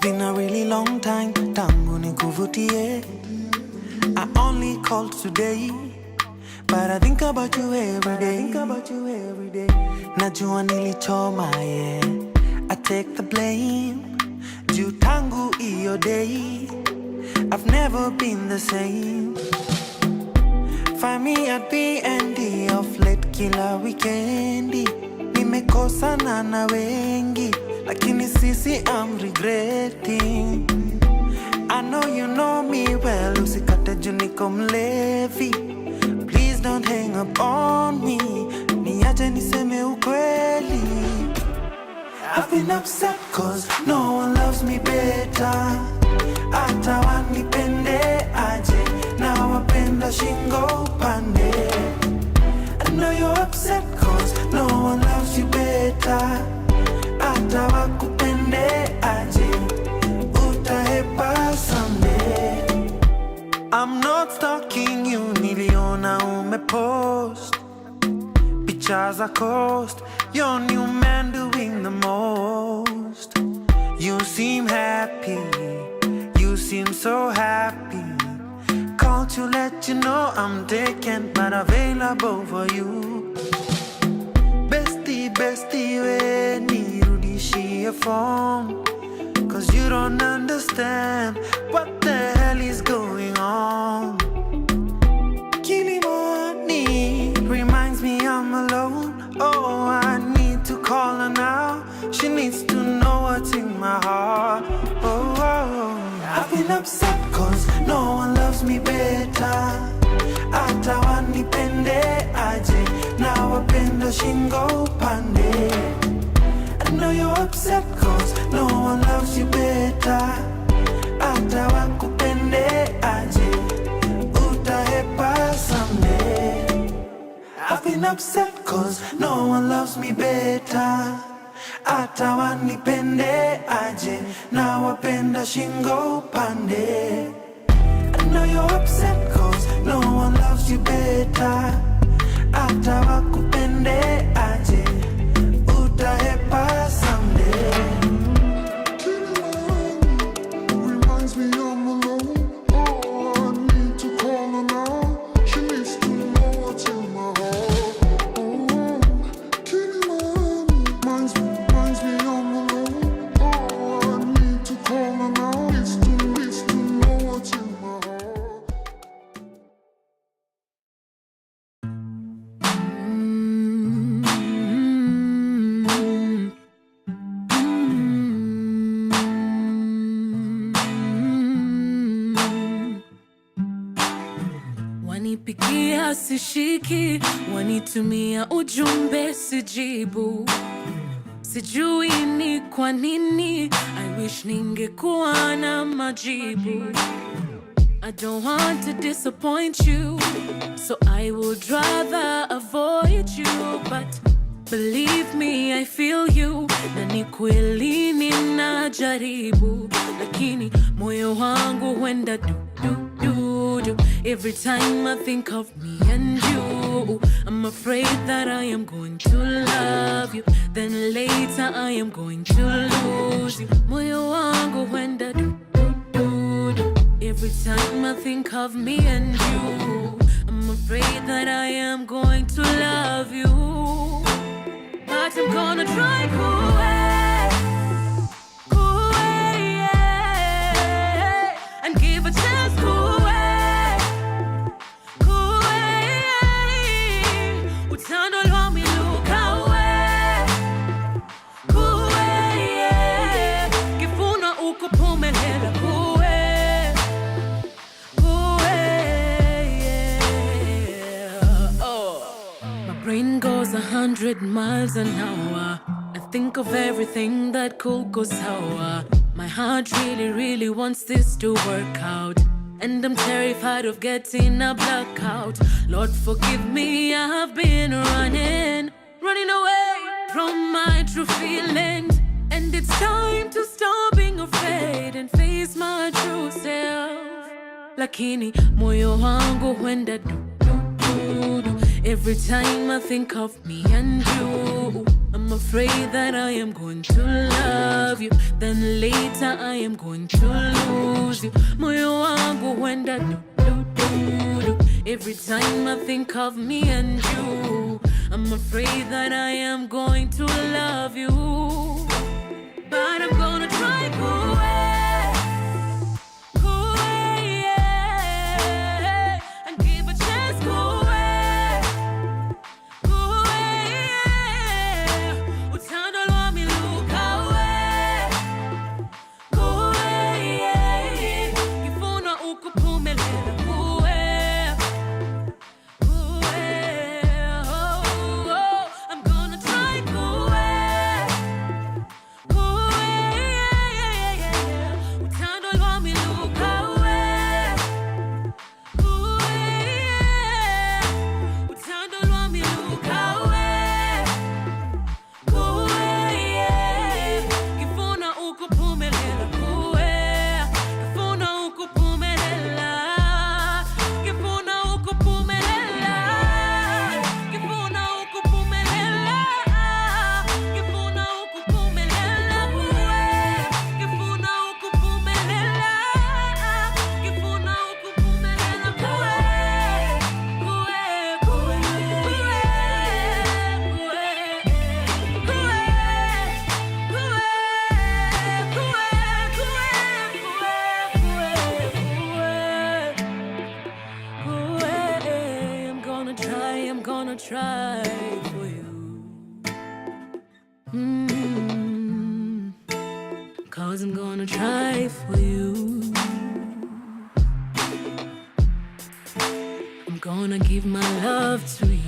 been a really long time, tangu nikuvutie. I only called today, but I think about you every day. Najua nilichoma, yeah. I take the blame. Juu tangu iyo day, I've never been the same. Find me at B&D off late kila weekendi. Nimekosana na wengi, lakini sisi I'm regretting. I know you know me well, usikate juu niko mlevi. Please don't hang up on me, niache niseme ukweli. I've been upset cause no one loves me better. Hata wanipende aje, na wapenda shingo upande. I know you're upset cause no one loves you better. Hata wakupende aje, utahepa someday. I'm not stalking you, niliona umepost pictures are cost. Your new man doing the most. You seem happy, you seem so happy. Called to let you know I'm taken but available for you. Bestie, bestie, we nirudishie phone, cause you don't understand what the hell is going on. Kilimani reminds me I'm alone. Oh, I need to call her now. She needs to know what's in my heart. Oh, I've been upset cause no one loves me better. Hata wanipende aje, na wapenda shingo upande. I know you're upset cause no one loves you better. Hata wakupende aje, utahepa someday. I've been upset cause no one loves me better. Hata wanipende aje, na wapenda shingo upande. I know you're upset cause no one loves you better. Hata wakupende aje, utahepa someday. Reminds me I'm alone. Oh, I need to call her now. She needs to know what's in my heart. Oh, reminds me I'm alone. Oh, I need to call her now. Needs to know what's in my heart. Wanipigia sishiki, wanitumia ujumbe sijibu. Sijui ni kwa nini, I wish ningekuwa na majibu. I don't want to disappoint you, so I would rather avoid you. But believe me, I feel you, na ni kweli ninajaribu. Lakini moyo wangu huenda du. Every time I think of me and you, I'm afraid that I am going to love you, then later I am going to lose you. Moyo wangu huenda du. Every time I think of me and you, I'm afraid that I am going to love you, but I'm gonna try cool way, yeah, and give a chance cool way. Utando me look away, cool way, yeah. Kifuna uko pumelela cool way, yeah. Oh, my brain goes 100 miles an hour. I think of everything that could go sour. My heart really wants this to work out, and I'm terrified of getting a blackout. Lord forgive me, I have been running away from my true feelings, and it's time to stop being afraid and face my true self. Lakini moyo wangu huenda du. Every time I think of me and you, I'm I'm afraid that I am going to love you, then later I am going to lose you. Moyo wangu huenda du du du du every time I think of me and you. I'm afraid that I am going to love you, but I'm gonna try to go away, yeah, and give a chance, go away, yeah. Utando lwa mi luka away, go away, yeah. Ngifuna ukuphumelela kuwe. I'm gonna try to go away. try for you. 'Cause I'm gonna try for you. I'm gonna give my love to you.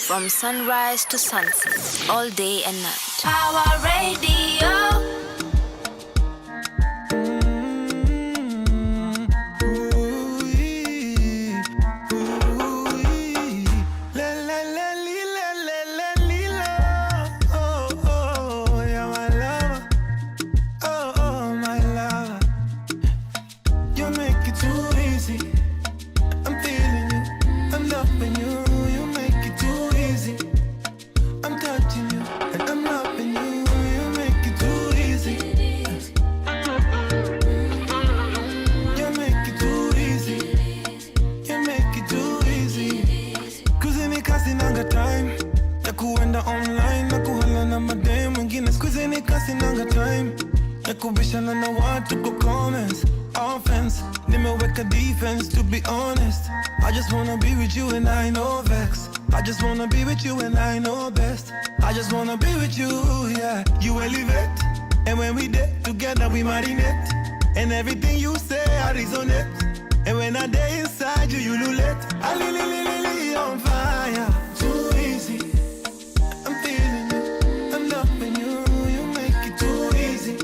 From sunrise to sunset, all day and night. Pawa Radio. I just wanna be with you and I know vex. I just wanna be with you and I know best. I just wanna be with you, yeah. You elevate, and when we did together we marinate. And everything you say I resonate. And when I day inside you, you lulate. I li on fire, too easy. I'm feeling you, I'm loving you. You make it too easy.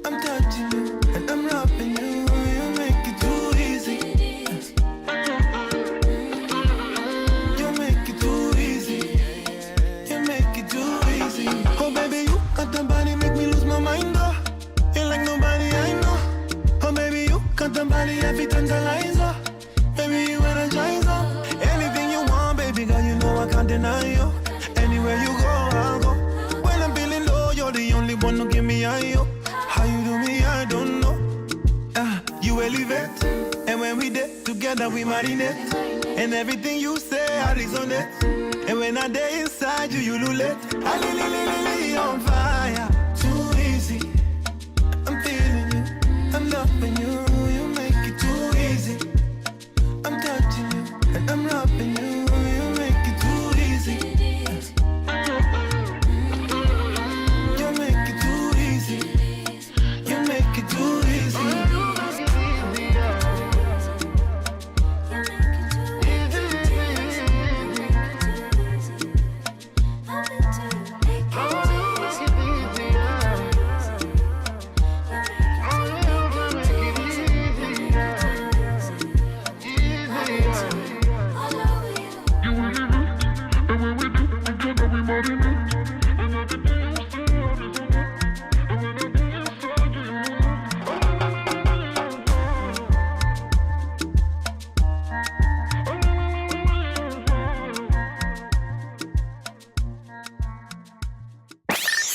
I'm touching you and I'm rubbing you. You make it too easy. Somebody every tantalizer, baby you energizer. Anything you want, baby girl, you know I can't deny you. Anywhere you go, I'll go. When I'm feeling low, you're the only one who give me high. How you do me, I don't know. You elevate, and when we did together we marinate. And everything you say, I resonate. And when I day inside you, you lulate. I li on fire, too easy. I'm feeling you, I'm loving you. I'm touching you and I'm rubbing you. You make it too easy. You make it too easy. You make it too easy.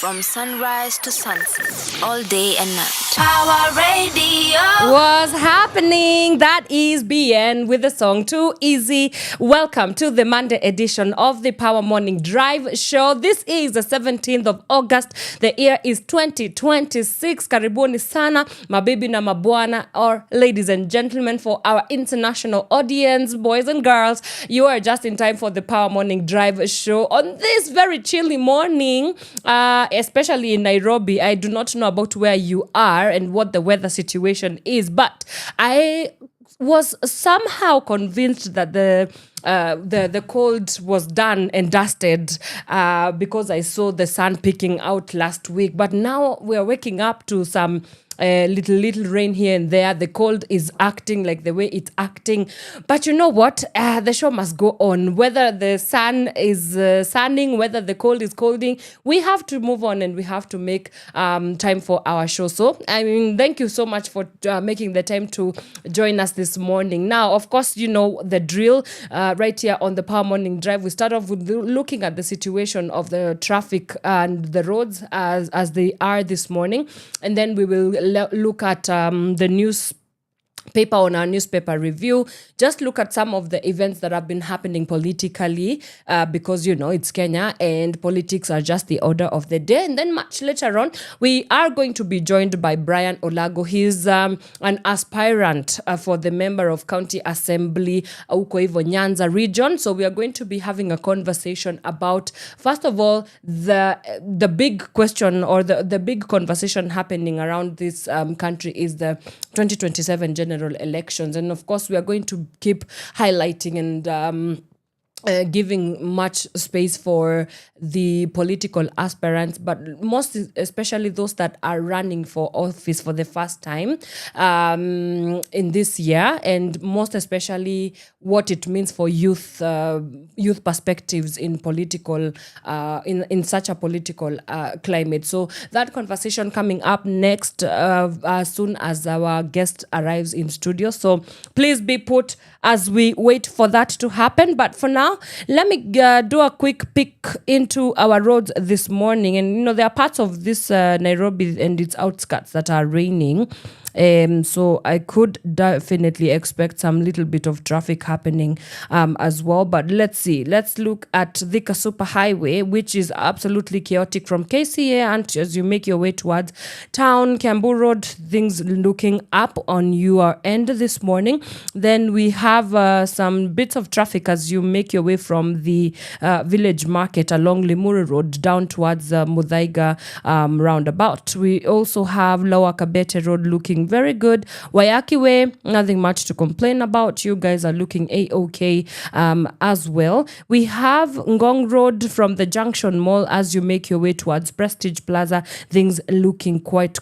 From sunrise to sunset, all day and night. Power Radio. What's happening? That is BN with the song Too Easy. Welcome to the Monday edition of the Power Morning Drive Show. This is the 17th of August. The year is 2026. Karibuni sana, mabibi na mabwana, or ladies and gentlemen, for our international audience, boys and girls. You are just in time for the Power Morning Drive Show on this very chilly morning, especially in Nairobi. I do not know about where you are and what the weather situation is, but I was somehow convinced that the cold was done and dusted because I saw the sun peeking out last week. But now we are waking up to some little rain here and there. The cold is acting like the way it's acting. But you know what? The show must go on. Whether the sun is sunning, whether the cold is colding, we have to move on and we have to make time for our show. So, I mean, thank you so much for making the time to join us this morning. Now, of course, you know the drill right here on the Power Morning Drive. We start off with looking at the situation of the traffic and the roads as they are this morning. And then we will look at the news paper on our newspaper review. Just look at some of the events that have been happening politically because, you know, it's Kenya and politics are just the order of the day. And then much later on, we are going to be joined by Brian Olago. He's an aspirant for the member of County Assembly, Uko Ivo Nyanza region. So we are going to be having a conversation about, first of all, the big question or the big conversation happening around this country is the 2027 general elections. And of course, we are going to keep highlighting and giving much space for the political aspirants, but most especially those that are running for office for the first time in this year, and most especially what it means for youth perspectives in political in such a political climate. So that conversation coming up next as soon as our guest arrives in studio. So please be put as we wait for that to happen. But for now, let me do a quick peek into our roads this morning. And, you know, there are parts of this Nairobi and its outskirts that are raining. So I could definitely expect some little bit of traffic happening as well. But let's see. Let's look at Thika Super Highway, which is absolutely chaotic from KCA and as you make your way towards town. Kiambu Road, things looking up on your end this morning. Then we have some bits of traffic as you make your way from the village market along Limuru Road down towards Muthaiga roundabout. We also have Lower Kabete Road looking very good. Wanyoike Way, nothing much to complain about. You guys are looking A-okay as well. We have Ngong Road from the Junction Mall as you make your way towards Prestige Plaza. Things looking quite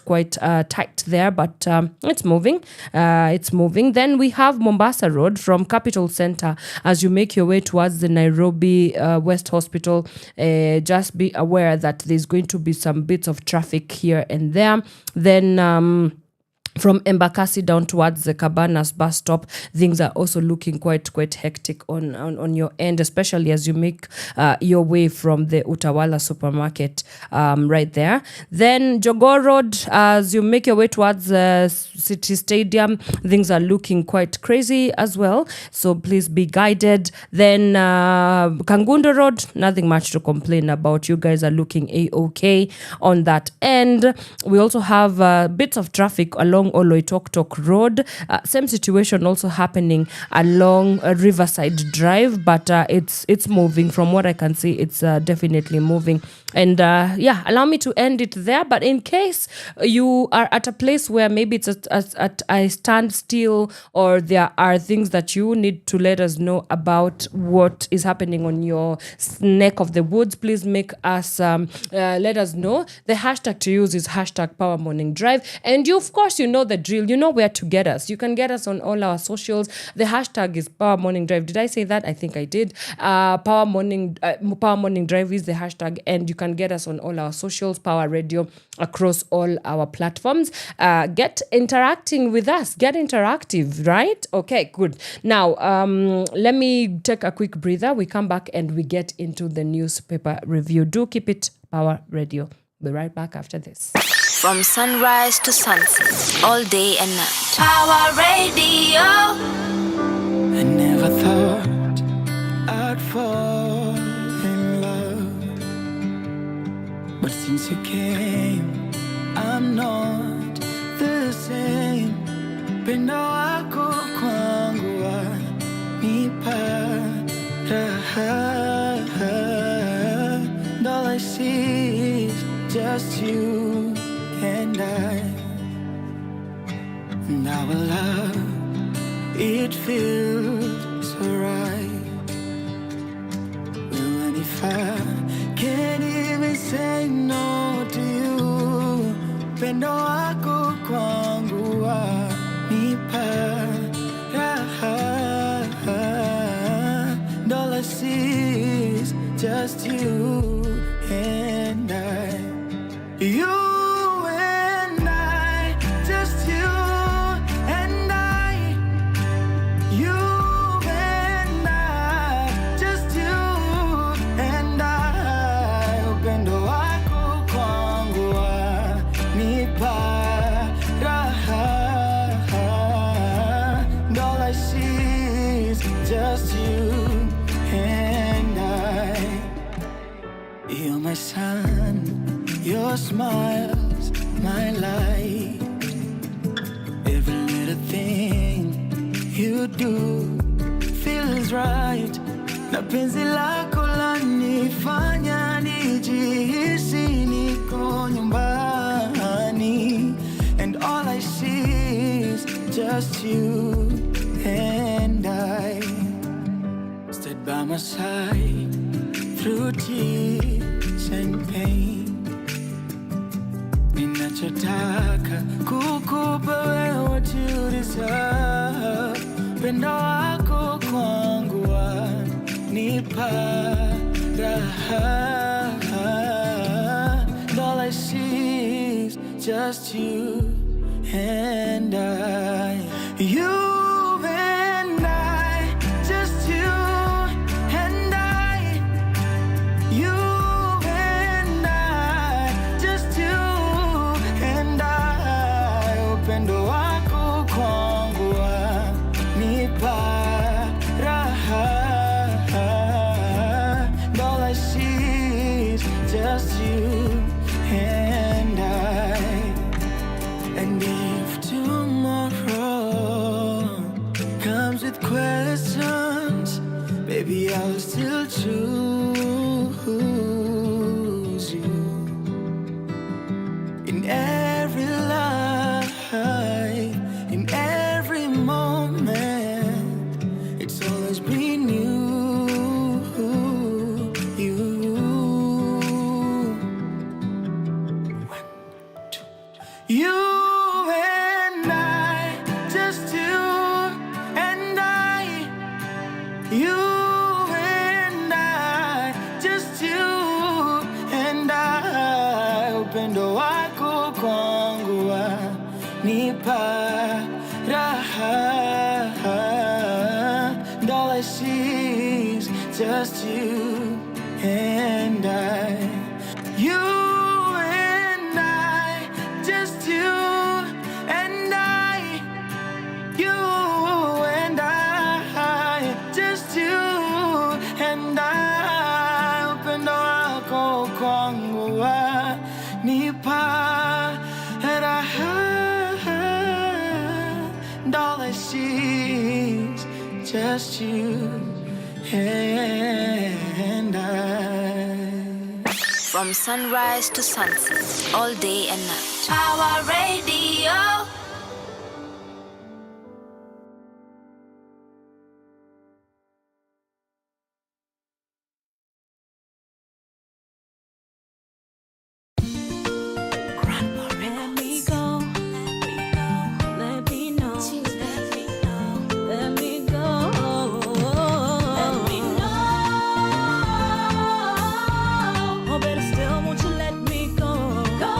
tight there, but it's moving. Then we have Mombasa Road from Capital Center as you make your way towards the Nairobi West Hospital. Just be aware that there's going to be some bits of traffic here and there. Then from Embakasi down towards the Cabanas bus stop, things are also looking quite hectic on your end, especially as you make your way from the Utawala supermarket right there. Then Jogoo Road, as you make your way towards the City Stadium, things are looking quite crazy as well. So please be guided. Then Kangundo Road, nothing much to complain about. You guys are looking A-okay on that end. We also have bits of traffic along Oloitoktok Road. Same situation also happening along Riverside Drive, but it's moving. From what I can see, it's definitely moving. And allow me to end it there. But in case you are at a place where maybe it's at a standstill, or there are things that you need to let us know about what is happening on your neck of the woods, please make us let us know. The hashtag to use is hashtag Power Morning Drive. And you, of course, you know the drill. You know where to get us. You can get us on all our socials. The hashtag is Power Morning Drive. Did I say that? I think I did. Power Morning Drive is the hashtag, and you can get us on all our socials, Power Radio, across all our platforms. Get interacting with us. Get interactive, right? Okay, good. Now, let me take a quick breather. We come back and we get into the newspaper review. Do keep it Power Radio. Be right back after this. From sunrise to sunset, all day and night. Power Radio. I never thought I'd fall in love, but since you came, I'm not the same. Pendo wako kwangu wanipa raha, and all I see is just you and our love, it feels so right. When if I can't even say no to you, pendo wako kwangu wanipa raha, and all I see is just you and I. You and I, just you and I. You and I, just you and I. Upendo wako kwangu wanipa raha, and all I see is just you and I. You're my sun, your smile's my light. Every little thing you do feels right. Na penzi lako lanifanya nijihisi niko nyumbani, and all I see is just you and I. Stood by my side through tears and pain. Ninachotaka kukupa wewe what you deserve. Pendo wako kwangu wanipa raha, and all I see is just you and I. You and I, just you and I. You and I, just you and I. Upendo wako kwangu wanipa raha, and all I see is just you and I. And if tomorrow comes with questions, baby, I'll still choose you. In every life, in every moment, it's always been you. You and I, just you and I. You and I, just you and I. Upendo wako kwangu wanipa raha, and all I see is just you and I. You and I, just you and I. You and I, just you and I. Upendo wako kwangu wanipa raha, and all I see is just you and I. From sunrise to sunset, all day and night. Power Radio. Still won't you let me go? Go.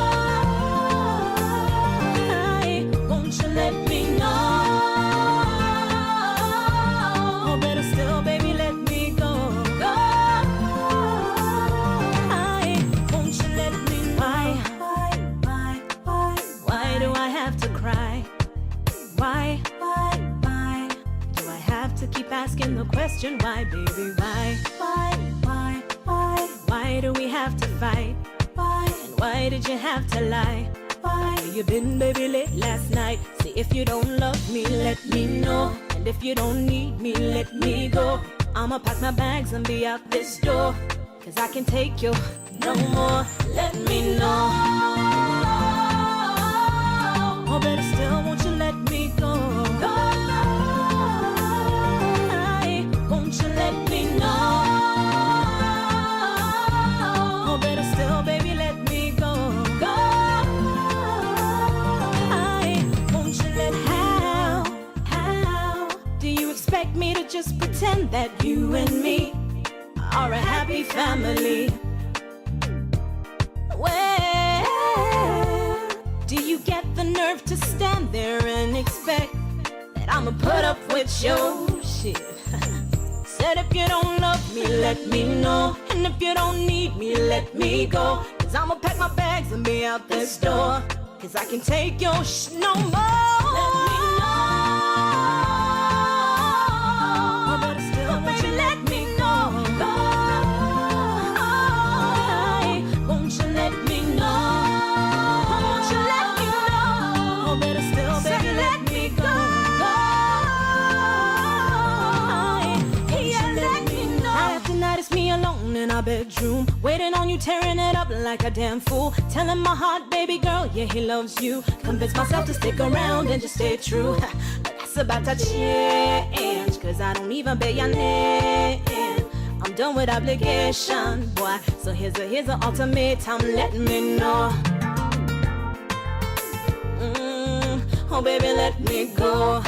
asking the question, why, baby, why? Why do we have to fight? Why? And why did you have to lie? Why? Where you been, baby, late last night? See, if you don't love me, let me know. And if you don't need me, let me go. I'ma pack my bags and be out this door. Cause I can take you no more. Let me know. Or better still, won't you let me go? Won't you let me know? Or better still, baby, let me go. Won't you let how? Do you expect me to just pretend that you and me are a happy family? Where do you get the nerve to stand there and expect that I'ma put up with your shit? Said if you don't love me, let me know. And if you don't need me, let me go. Cause I'ma pack my bags and be out this door. Cause I can take your no more. Let me know. But still, won't you let me know? Won't you let me know? Won't you let me know? Better still, baby, let me go. Tonight it's me alone in our bedroom, waiting on you, tearing it up like a damn fool. Telling my heart, baby girl, yeah, he loves you. Convince myself to stick around and just stay true. But that's about to change, cause I don't even bear your name. I'm done with obligation, boy. So here's an ultimatum, let me know. Oh baby, let me go.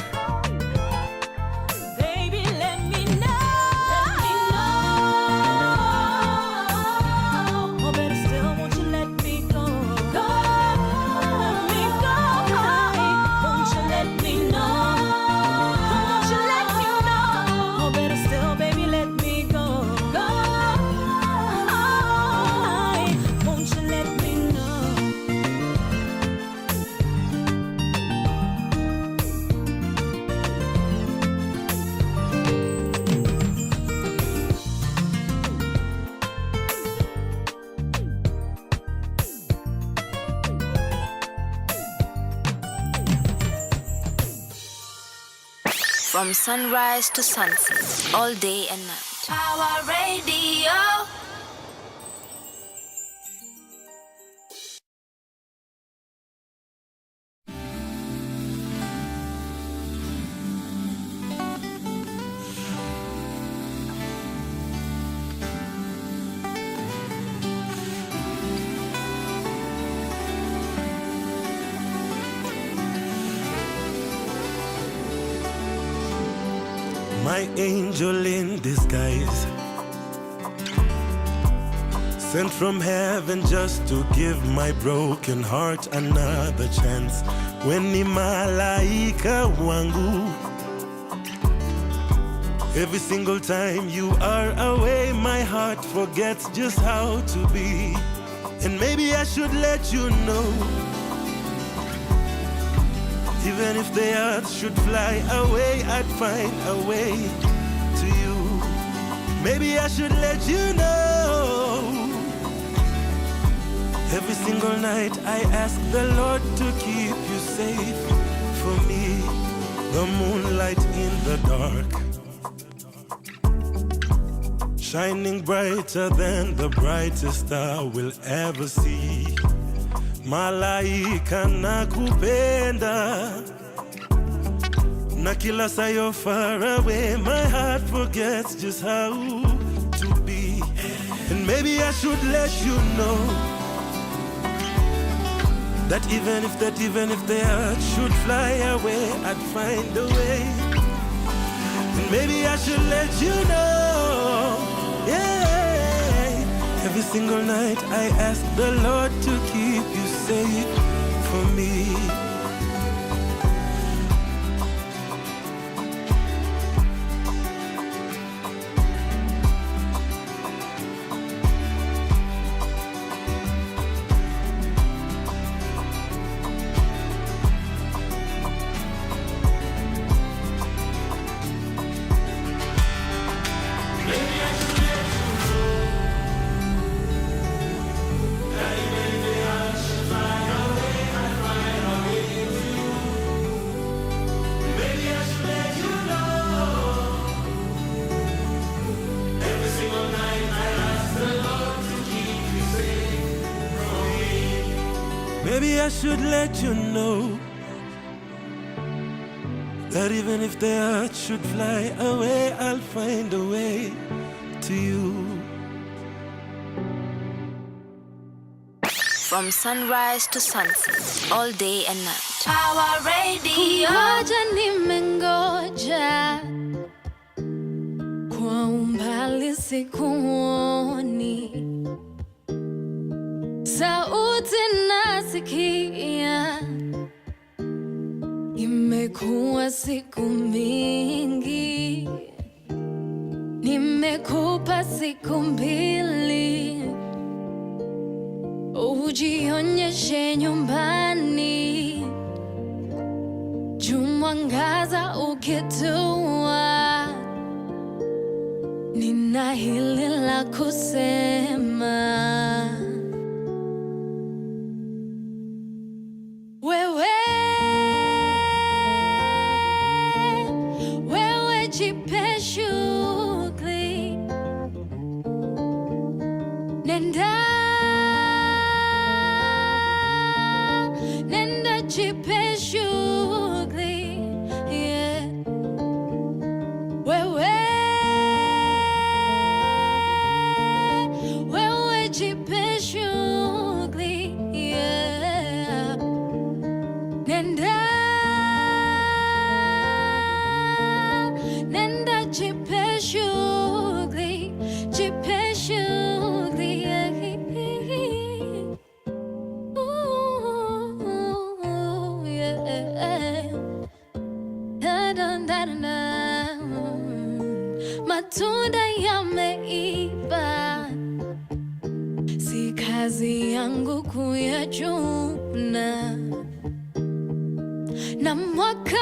From sunrise to sunset, all day and night. Power Radio. My angel in disguise, sent from heaven just to give my broken heart another chance. When ni malaika wangu, every single time you are away, my heart forgets just how to be. And maybe I should let you know, even if the earth should fly away, I'd find a way to you. Maybe I should let you know, every single night I ask the Lord to keep you safe for me. The moonlight in the dark, shining brighter than the brightest star will ever see. Malaika nakupenda, na kila saa you're far away, my heart forgets just how to be. And maybe I should let you know that even if the earth should fly away, I'd find a way. And maybe I should let you know, yeah, every single night I ask the Lord to keep you safe for me. Maybe I should let you know that even if the heart should fly away, I'll find a way to you. From sunrise to sunset, all day and night. Pawa Radio. Kungoja nimengoja, kwa umbali sikuoni, sauti nasikia, imekuwa siku mingi, nimekupa siku mbili, ujionyeshe nyumbani, jumwangaza ukitua, nina hili la kusema. Wewe jipe shughuli, nenda jipe shughuli, yeah. Wewe jipe shughuli, yeah. Nenda jipe shughuli, jipe shughuli, yeah. Ooh, yeah. Da-da-da-da-da. Matunda yameiva, si kazi yangu kuyachuna, na mwaka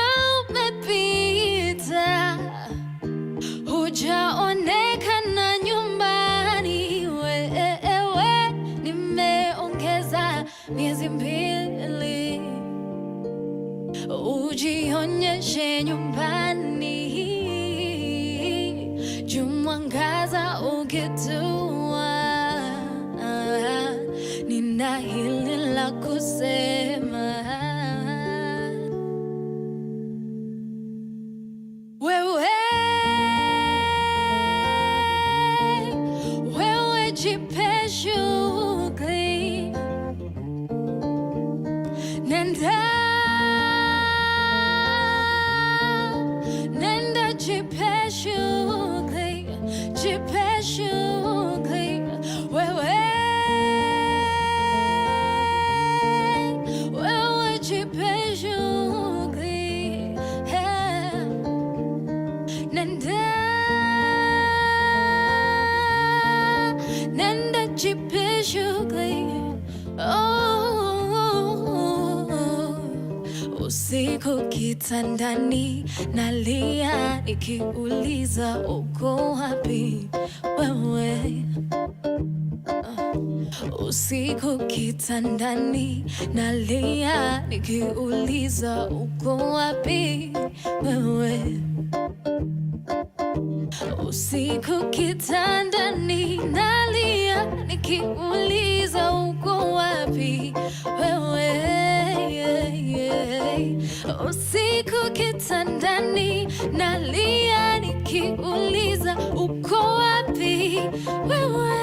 umepita, hujaonekana nyumbani. Wewe nimeongeza miezi mbili, ujionyeshe nyumbani, jumwangaza ukitua, nina hili la kusema. Wewe jipe shughuli, nenda jipe shughuli, jipe shughuli. Wewe jipe shughuli, yeah. Nenda jipe shughuli, usiku kitandani nalia, nikiuliza uko wapi wewe. Usiku kitandani nalia, nikiuliza uko wapi wewe. Usiku kitandani nalia, nikiuliza uko wapi wewe. Usiku kitandani nalia, nikiuliza uko wapi wewe.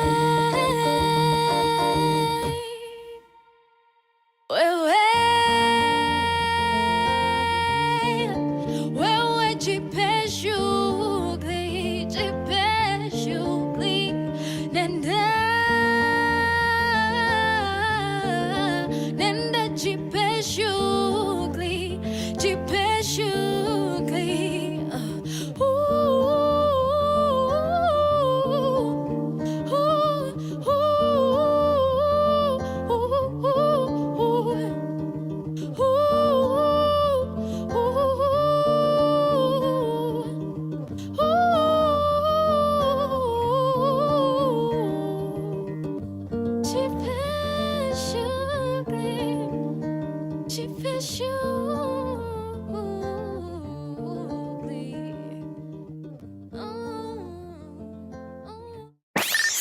Wewe jipe shughuli, jipe shughuli, nenda jipe shughuli, jipe shughuli.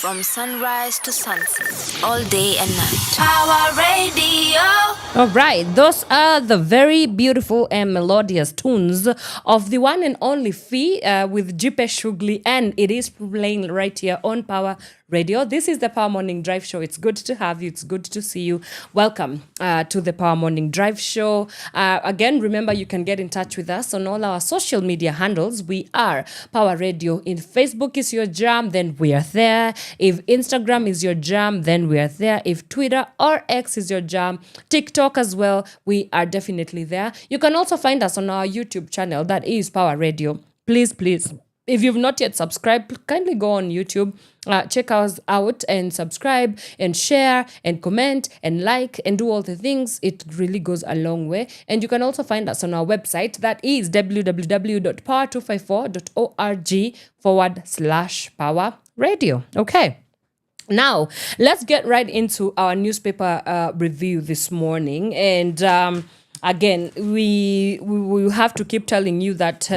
From sunrise to sunset, all day and night. Power Radio. All right, those are the very beautiful and melodious tunes of the one and only Fee with Jipe Shugli, and it is playing right here on Power Radio. This is the Power Morning Drive Show. It's good to have you. It's good to see you. Welcome to the Power Morning Drive Show. Again, remember you can get in touch with us on all our social media handles. We are Power Radio. If Facebook is your jam, then we are there. If Instagram is your jam, then we are there. If Twitter or X is your jam, TikTok as well, we are definitely there. You can also find us on our YouTube channel, that is Power Radio. Please, if you've not yet subscribed, kindly go on YouTube, check us out and subscribe and share and comment and like and do all the things. It really goes a long way. And you can also find us on our website, that is www.power254.org/Power Radio. Okay. Now, let's get right into our newspaper review this morning. And again, we will have to keep telling you that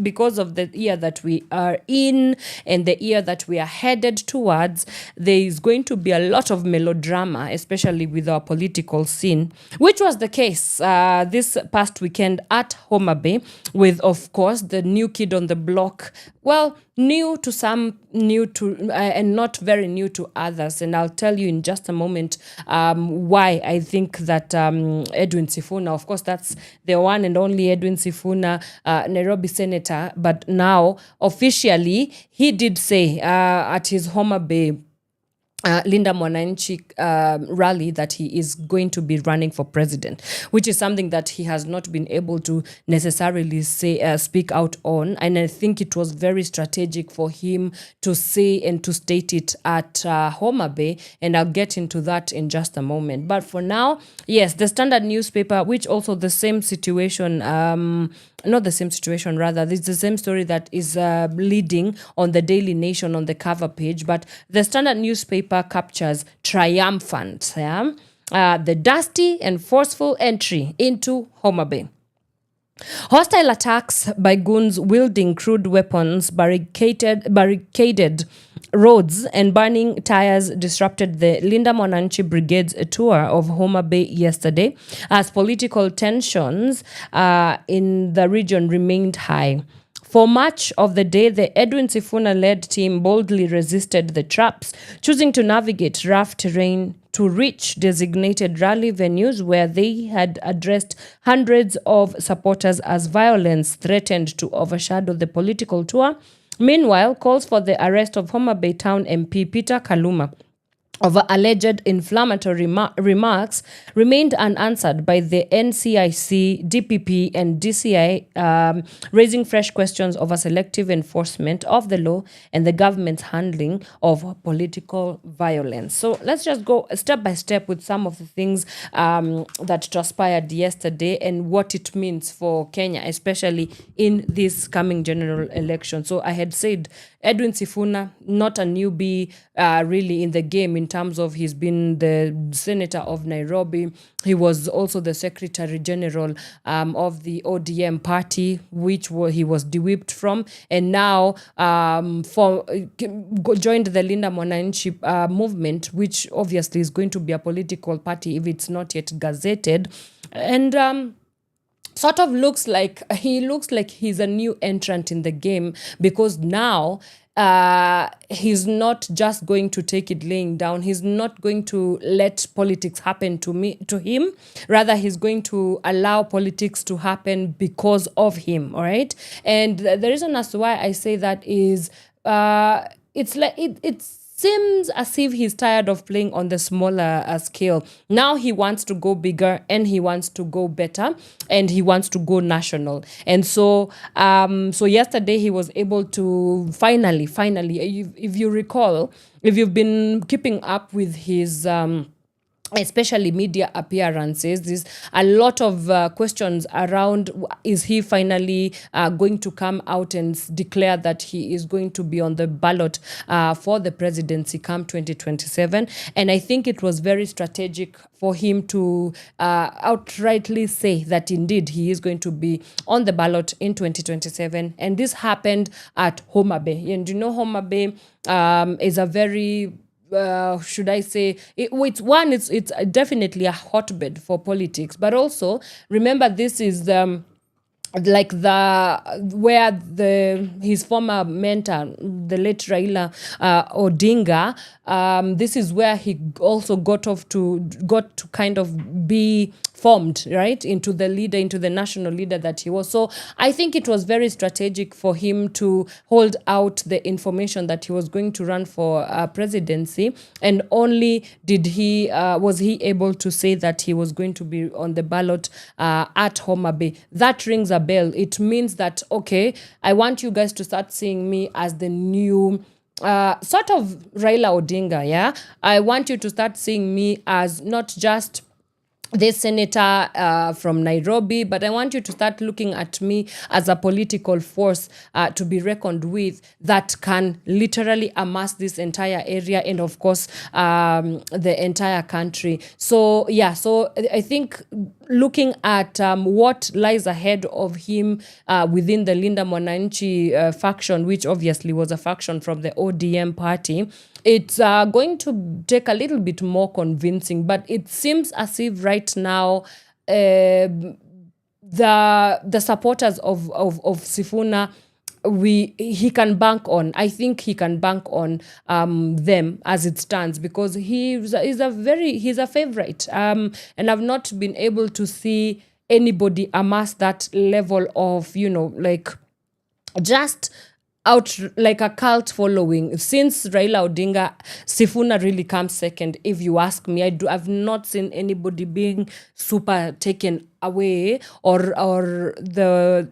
because of the year that we are in and the year that we are headed towards, there is going to be a lot of melodrama, especially with our political scene, which was the case this past weekend at Homa Bay with, of course, the new kid on the block. Well, new to some, new to and not very new to others. And I'll tell you in just a moment why I think that Edwin Sifuna, of course, that's the one and only Edwin Sifuna, Nairobi senator. But now, officially, he did say at his Homa Bay Linda Mwananchi rally that he is going to be running for president, which is something that he has not been able to necessarily say speak out on. And I think it was very strategic for him to say and to state it at Homa Bay, and I'll get into that in just a moment. But for now, yes, the Standard newspaper, which also the same situation, not the same situation, rather, it's the same story that is leading on the Daily Nation on the cover page, but the Standard newspaper captures triumphant, the dusty and forceful entry into Homa Bay. Hostile attacks by goons wielding crude weapons, barricaded roads and burning tires disrupted the Linda Mwananchi Brigade's tour of Homa Bay yesterday as political tensions in the region remained high. For much of the day, the Edwin Sifuna-led team boldly resisted the traps, choosing to navigate rough terrain to reach designated rally venues where they had addressed hundreds of supporters as violence threatened to overshadow the political tour. Meanwhile, calls for the arrest of Homa Bay Town MP Peter Kaluma over alleged inflammatory remarks remained unanswered by the NCIC, DPP, and DCI, raising fresh questions over selective enforcement of the law and the government's handling of political violence. So let's just go step by step with some of the things that transpired yesterday and what it means for Kenya, especially in this coming general election. So I had said Edwin Sifuna, not a newbie really in the game in terms of he's been the senator of Nairobi. He was also the secretary general of the ODM party, which he was de-whipped from, and now joined the Linda Mwananchi movement, which obviously is going to be a political party if it's not yet gazetted. And sort of looks like he's a new entrant in the game, because now he's not just going to take it laying down. He's not going to let politics happen to him. Rather, he's going to allow politics to happen because of him. All right. And the reason as to why I say that is it's like it seems as if he's tired of playing on the smaller scale. Now he wants to go bigger, and he wants to go better, and he wants to go national. And so yesterday he was able to finally, if you recall, if you've been keeping up with his especially media appearances. There's a lot of questions around, is he finally going to come out and declare that he is going to be on the ballot for the presidency come 2027? And I think it was very strategic for him to outrightly say that indeed he is going to be on the ballot in 2027. And this happened at Homa Bay. And you know, Homa Bay is a very should I say, it's definitely a hotbed for politics, but also remember, this is like his former mentor, the late Raila Odinga, this is where he also got to kind of be formed, right, into the national leader that he was. So I think it was very strategic for him to hold out the information that he was going to run for presidency, and only was he able to say that he was going to be on the ballot at Homa Bay. That rings a bell. It means that, okay, I want you guys to start seeing me as the new sort of Raila Odinga, yeah? I want you to start seeing me as not just this senator from Nairobi, but I want you to start looking at me as a political force to be reckoned with, that can literally amass this entire area and, of course, the entire country. So, yeah, so I think looking at what lies ahead of him within the Linda Mwananchi faction, which obviously was a faction from the ODM party, it's going to take a little bit more convincing. But it seems as if right now the supporters of Sifuna, he can bank on. I think he can bank on them as it stands, because he's a favorite, and I've not been able to see anybody amass that level of, like, just out like a cult following. Since Raila Odinga, Sifuna really comes second, if you ask me. I've not seen anybody being super taken away, or the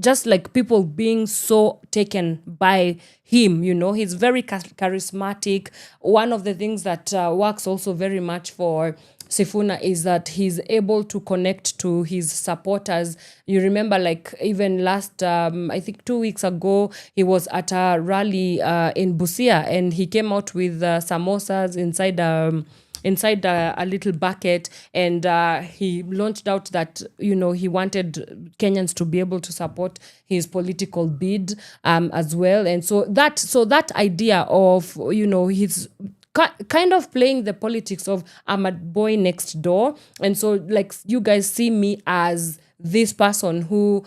just like people being so taken by him. He's very charismatic. One of the things that works also very much for Sifuna is that he's able to connect to his supporters. You remember, like, even last, I think 2 weeks ago, he was at a rally in Busia, and he came out with samosas inside a little bucket, and he launched out that, he wanted Kenyans to be able to support his political bid as well. And so that idea of, his kind of playing the politics of I'm a boy next door. And so, like, you guys see me as this person who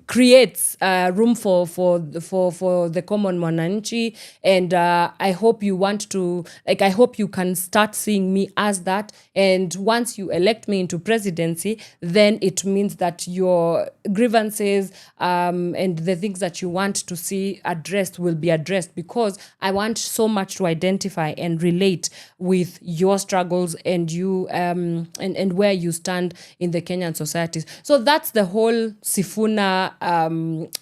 creates room for the common Mwananchi, and I hope you I hope you can start seeing me as that. And once you elect me into presidency, then it means that your grievances and the things that you want to see addressed will be addressed, because I want so much to identify and relate with your struggles and you and where you stand in the Kenyan societies. So that's the whole Sifuna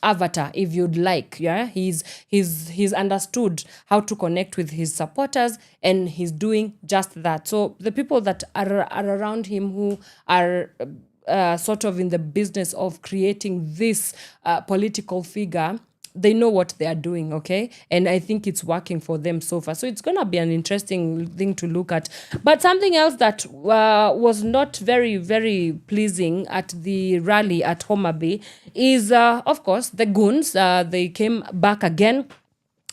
avatar, if you'd like. Yeah, he's understood how to connect with his supporters, and he's doing just that. So the people that are around him, who are sort of in the business of creating this political figure, they know what they are doing, okay? And I think it's working for them so far. So it's going to be an interesting thing to look at. But something else that was not very, very pleasing at the rally at Homa Bay is, of course, the goons. They came back again.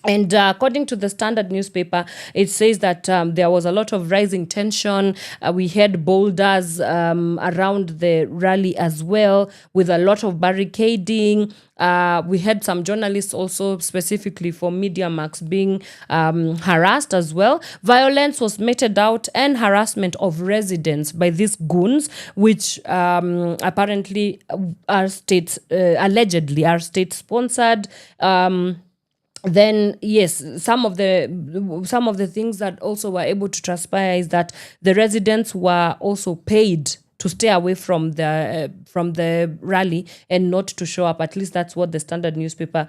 And according to the Standard newspaper, it says that there was a lot of rising tension. We had boulders around the rally as well, with a lot of barricading. We had some journalists also, specifically for Media Max, being harassed as well. Violence was meted out, and harassment of residents by these goons, which apparently are allegedly are state-sponsored. Then yes, some of the things that also were able to transpire is that the residents were also paid to stay away from the rally and not to show up. At least that's what the Standard newspaper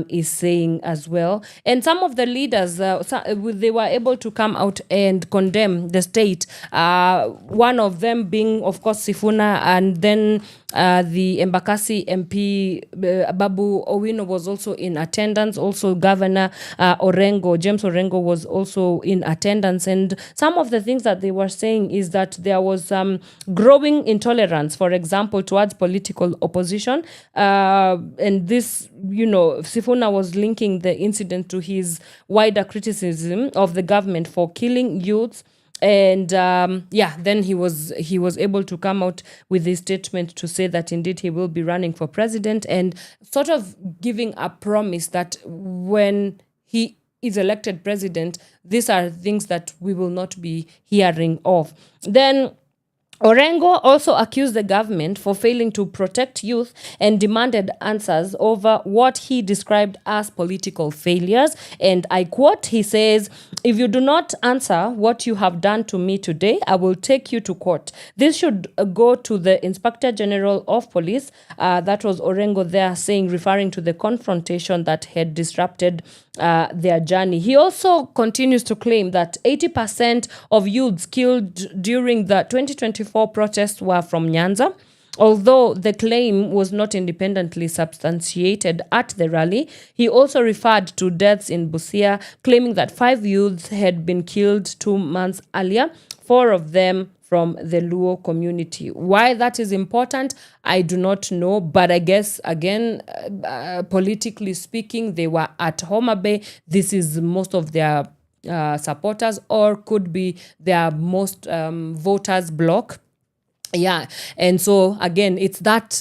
is saying as well. And some of the leaders, they were able to come out and condemn the state. One of them being, of course, Sifuna, and then the Embakasi MP Babu Owino was also in attendance. Also, Governor James Orengo was also in attendance. And some of the things that they were saying is that there was growing intolerance, for example, towards political opposition. And this, Sifuna was linking the incident to his wider criticism of the government for killing youths. And then he was able to come out with this statement to say that indeed he will be running for president, and sort of giving a promise that when he is elected president, these are things that we will not be hearing of. Then Orengo also accused the government for failing to protect youth and demanded answers over what he described as political failures. And I quote, he says, "If you do not answer what you have done to me today, I will take you to court." This should go to the Inspector General of Police. That was Orengo there saying, referring to the confrontation that had disrupted their journey. He also continues to claim that 80% of youths killed during the 2024 protests were from Nyanza. Although the claim was not independently substantiated at the rally, he also referred to deaths in Busia, claiming that 5 youths had been killed 2 months earlier, 4 of them from the Luo community. Why that is important, I do not know. But I guess, again, politically speaking, they were at Homa Bay. This is most of their supporters, or could be their most voters bloc. Yeah, and so again, it's that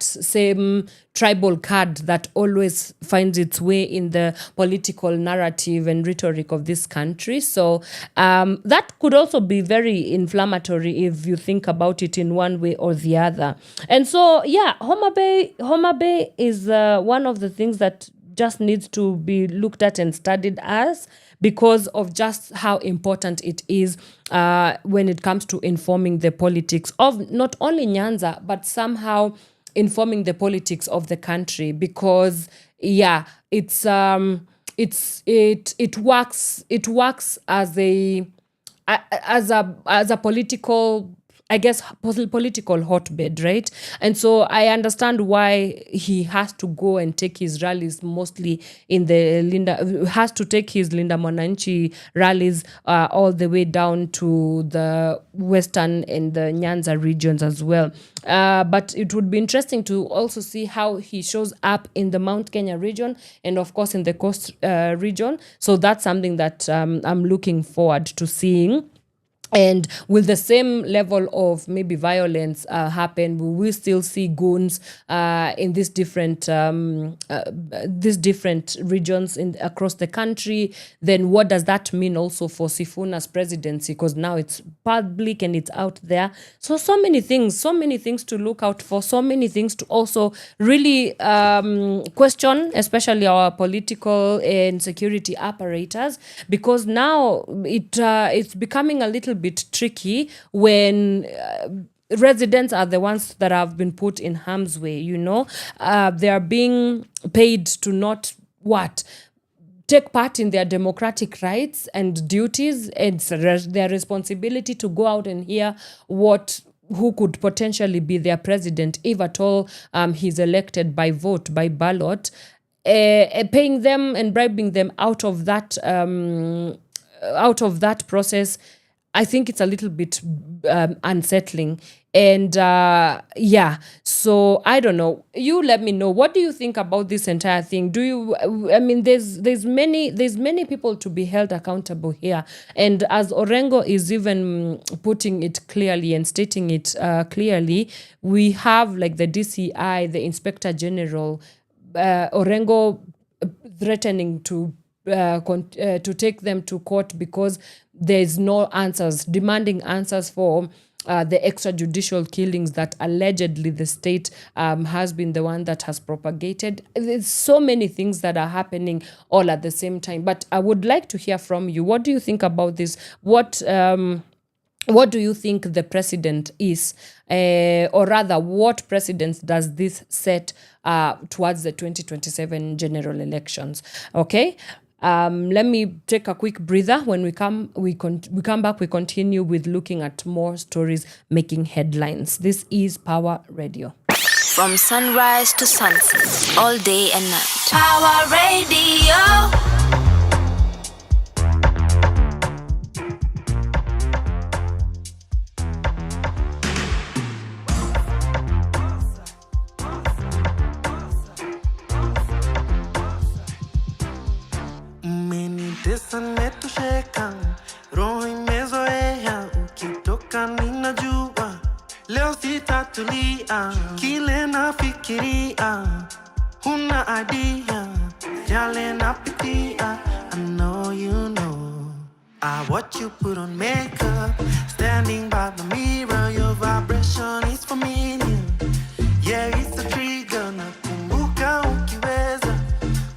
same tribal card that always finds its way in the political narrative and rhetoric of this country. So that could also be very inflammatory if you think about it in one way or the other. And so, yeah, Homa Bay is one of the things that just needs to be looked at and studied because of just how important it is when it comes to informing the politics of not only Nyanza, but somehow informing the politics of the country. Because it works as a political, I guess, political hotbed, right? And so I understand why he has to go and take his rallies mostly in has to take his Linda Mwananchi rallies all the way down to the Western and the Nyanza regions as well. But it would be interesting to also see how he shows up in the Mount Kenya region and, of course, in the Coast region. So that's something that I'm looking forward to seeing. And will the same level of maybe violence happen? Will we still see goons in these different regions across the country? Then what does that mean also for Sifuna's presidency? Because now it's public and it's out there. So many things to look out for, so many things to also really question, especially our political and security apparatus, because now it's becoming a little bit tricky when residents are the ones that have been put in harm's way. They are being paid to not take part in their democratic rights and duties, and their responsibility to go out and hear who could potentially be their president, if at all he's elected by vote, by ballot, paying them and bribing them out of that process. I think it's a little bit unsettling. And so I don't know. You let me know. What do you think about this entire thing? There's many people to be held accountable here. And as Orengo is even putting it clearly and stating it clearly, we have like the DCI, the Inspector General, Orengo threatening to take them to court because there's no answers, demanding answers for the extrajudicial killings that allegedly the state has been the one that has propagated. There's so many things that are happening all at the same time. But I would like to hear from you. What do you think about this? What what do you think the precedent is? Or rather, what precedence does this set towards the 2027 general elections? Okay. Let me take a quick breather. When we come back, we continue with looking at more stories making headlines. This is Power Radio. From sunrise to sunset, all day and night. Power Radio. Umenitesa nimetosheka, roho imezoea, ukitoka ninajua leo sitatulia, kile nafikiria huna idea, yale napitia, I know you know. I watch you put on makeup, standing by the mirror, your vibration is familiar. Yeah, it's a trigger, nakumbuka ukiweza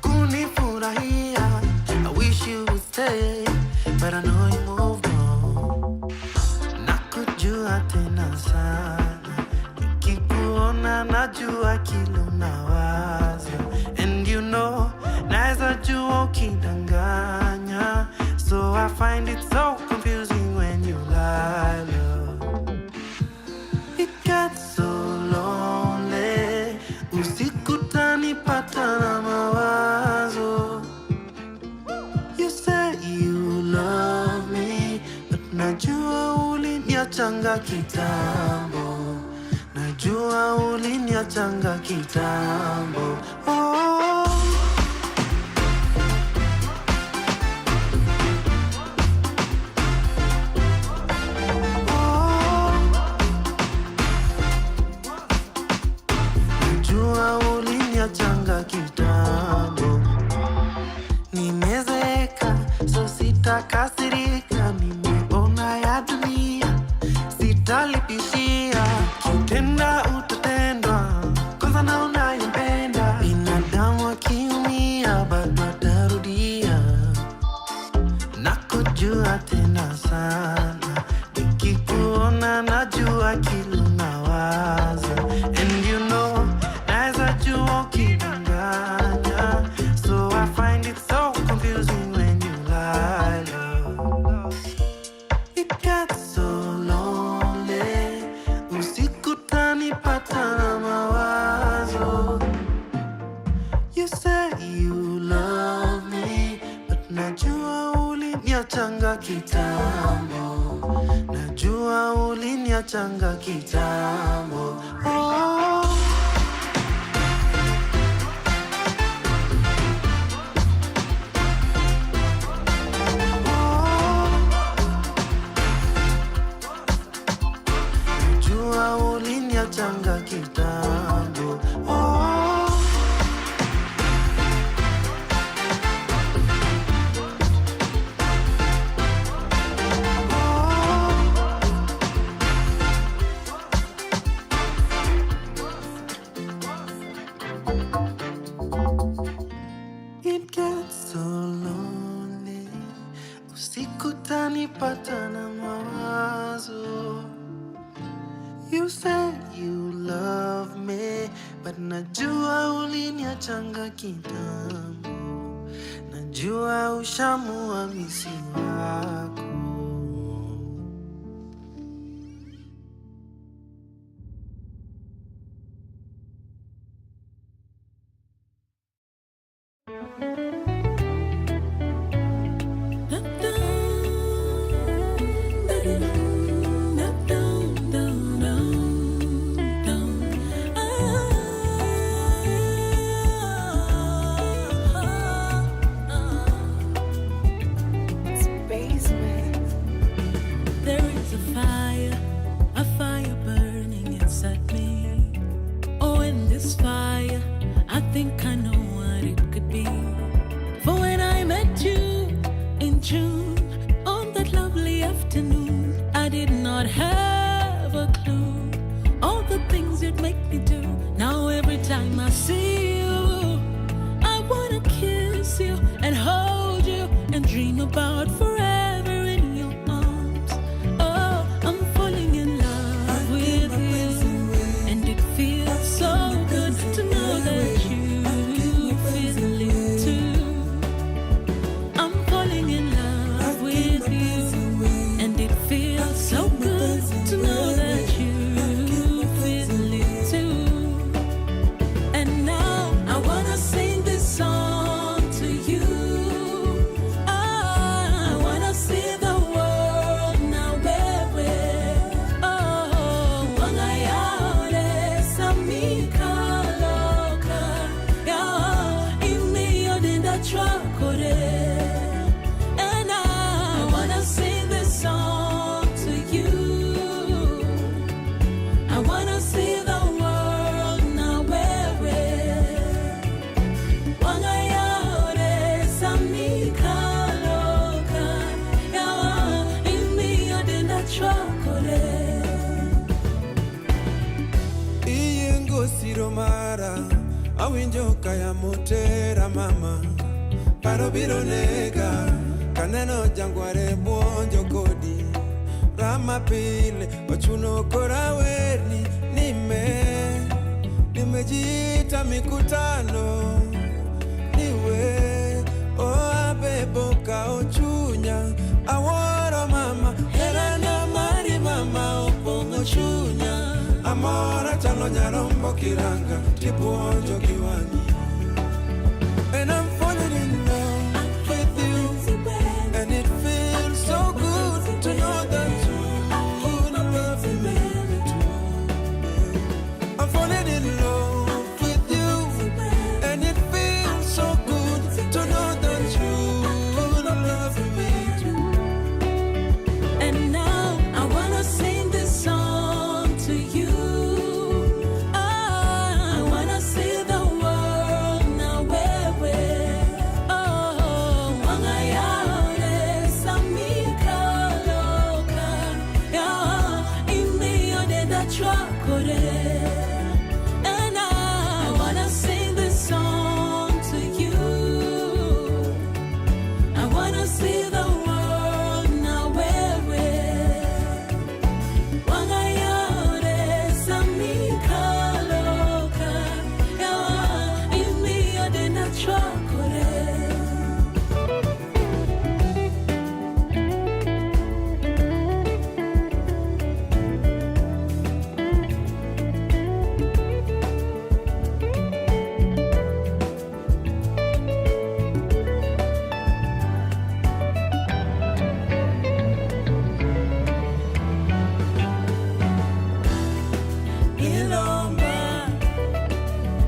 kunifurahia. I wish you would stay, but I know you moved on. Nakujua tena sana, nikikuona najua kile unawaza. And you know, naeza jua ukidanganya. So I find it so confusing when you lie, love. It gets so lonely, usiku tanipata na mawazo. You say you love me, but najua uliniachanga kitambo. Najua uliniachanga kitambo. Oh. Najua uliniachanga kitambo. Nimezeeka, so sitakasirika. Nimeona ya dunia, sitalipishia. Utenda utatendwa, kwanza na unayempenda. Binadamu akiumia, bado atarudia. Nakujua tena sana, nikikuona najua kile unawaza. And you know, naeza jua ukidanganya. So I find it so confusing when you lie, love. It gets so lonely, usiku tanipata na mawazo. You say you love me, but najua uliniachanga kitambo. Najua uliniachanga kitambo. Oh. Najua uliniachanga kitambo. Oh. It gets so lonely, usiku tanipata na mawazo. You say you love me, but najua uliniachanga kitambo. Najua ushamua misi wako. There is a fire burning inside me. Oh, in this fire, I think I know what it could be. For when I met you in June, on that lovely afternoon, I did not have a clue all the things you'd make me do. Now every time I see you, I wanna kiss you and hold you and dream about forever in your arms. Oh, Aluongo siro mara, awinjo kaya motera mama. Paro biro nega, kaneno jangware buonjo kodi. Rama pile, wachuno kora werni, nimejita mikutano. Niwe, abebo ka ochunya. Aworo mama, herana mari mama opongo chunya. Amora chalo nyarombo kiranga, tibuonjo kiwangi. And I'm falling in love with you, and it feels so good to know that you love me. I'm falling in love with you, and it feels so good to know that you love me. And now I wanna sing this song to you. I wanna see the world now where oh wangayare samika loka ya imi odeda chakore. And I wanna sing this song to you. I wanna see the world now where wangayare samika loka ya imi odeda chakore.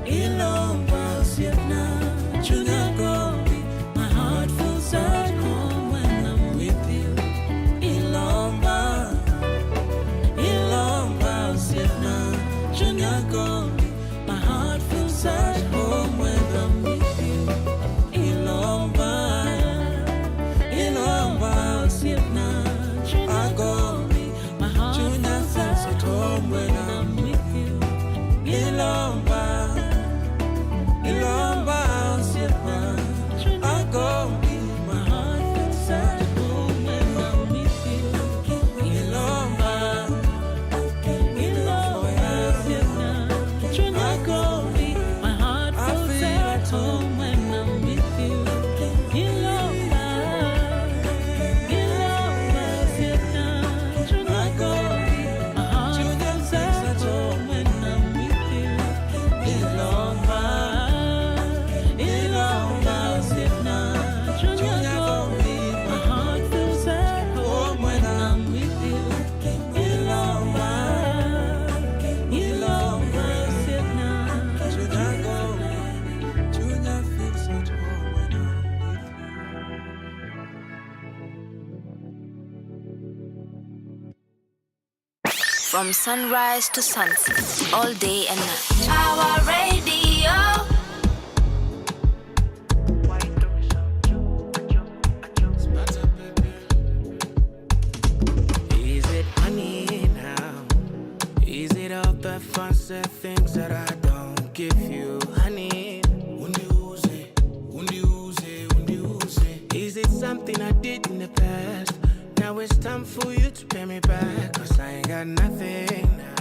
Ilomba, siena, chunyagobi. My heart feels at home when I'm with you. Ilomba, siena, chunyagobi. My heart feels at home when I'm with you. Ilomba, siena, chunyagobi. My heart feels at home when I'm with you. Ilomba, siena, chunyagobi. My heart feels at home when I'm with you. Ilomba, siena, chunyagobi. My heart feels at home when I'm with you. Ilomba, siena, chunyagobi. My heart feels at home when I'm with you. Ilomba, siena, chunyagobi. My heart feels at home when I'm with you. Ilomba, siena, chunyagobi. Junior feels at home when I'm From sunrise to sunset, all day and night. Our radio. Is it honey now? Is it all the fancy things that I don't give you, honey? Is it something I did in the past? Now it's time for you to pay me back, 'cause I ain't got nothing now.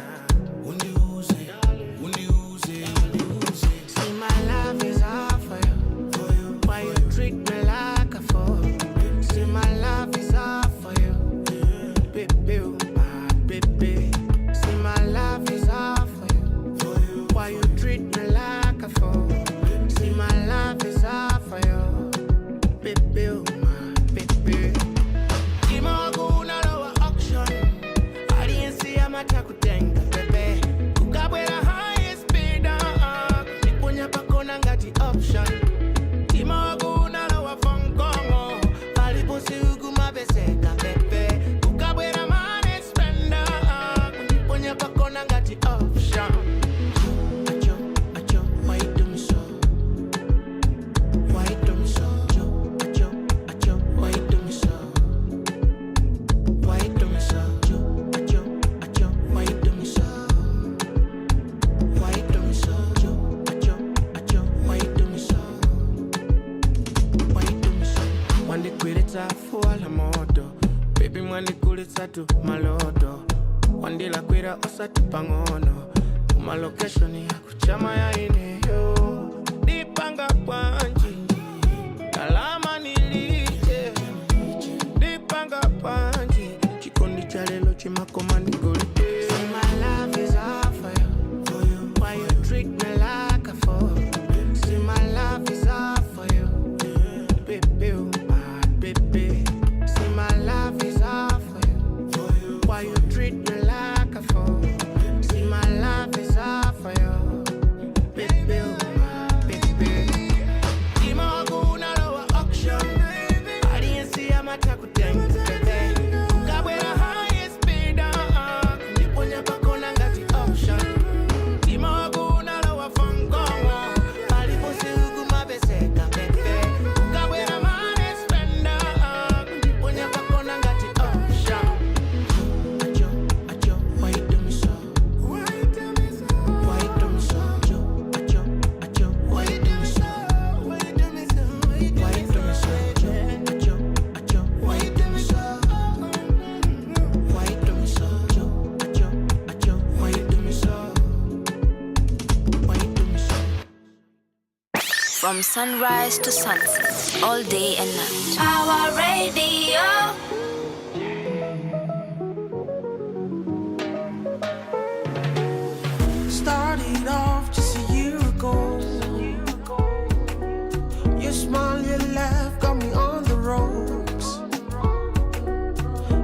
asatu maloto wandila kwira osatu pangono umalocation ya kuchama ya ineyo dipanga kwanji kalama nilije dipanga kwanji chikondi cha lelo chimakoma nigolite. See my love is all for you, why you treat me like a fool. See my love is all for you, baby, baby. See my love is all for you, why you treat me like a fool. See my love is all for you, baby, baby. Dima guna lowa auction, I didn't see a matter with them. Kabwera highest bidder, niponya pakona ngati auction. Dima guna lowa fangongo, aliposi huku mabeseka pepe. Kabwera money spender, niponya pakona ngati auction. Acho, why you do me so? Why you do me so? Why you do me so? Acho, why you do me so? Why you do me so? Why you do me so? Acho, why you do me so? Why you do me so? Acho, why you do me so? Why you do me so? From sunrise to sunset, all day and night. Our radio. Started off just a year ago. Your smile, your laugh got me on the ropes.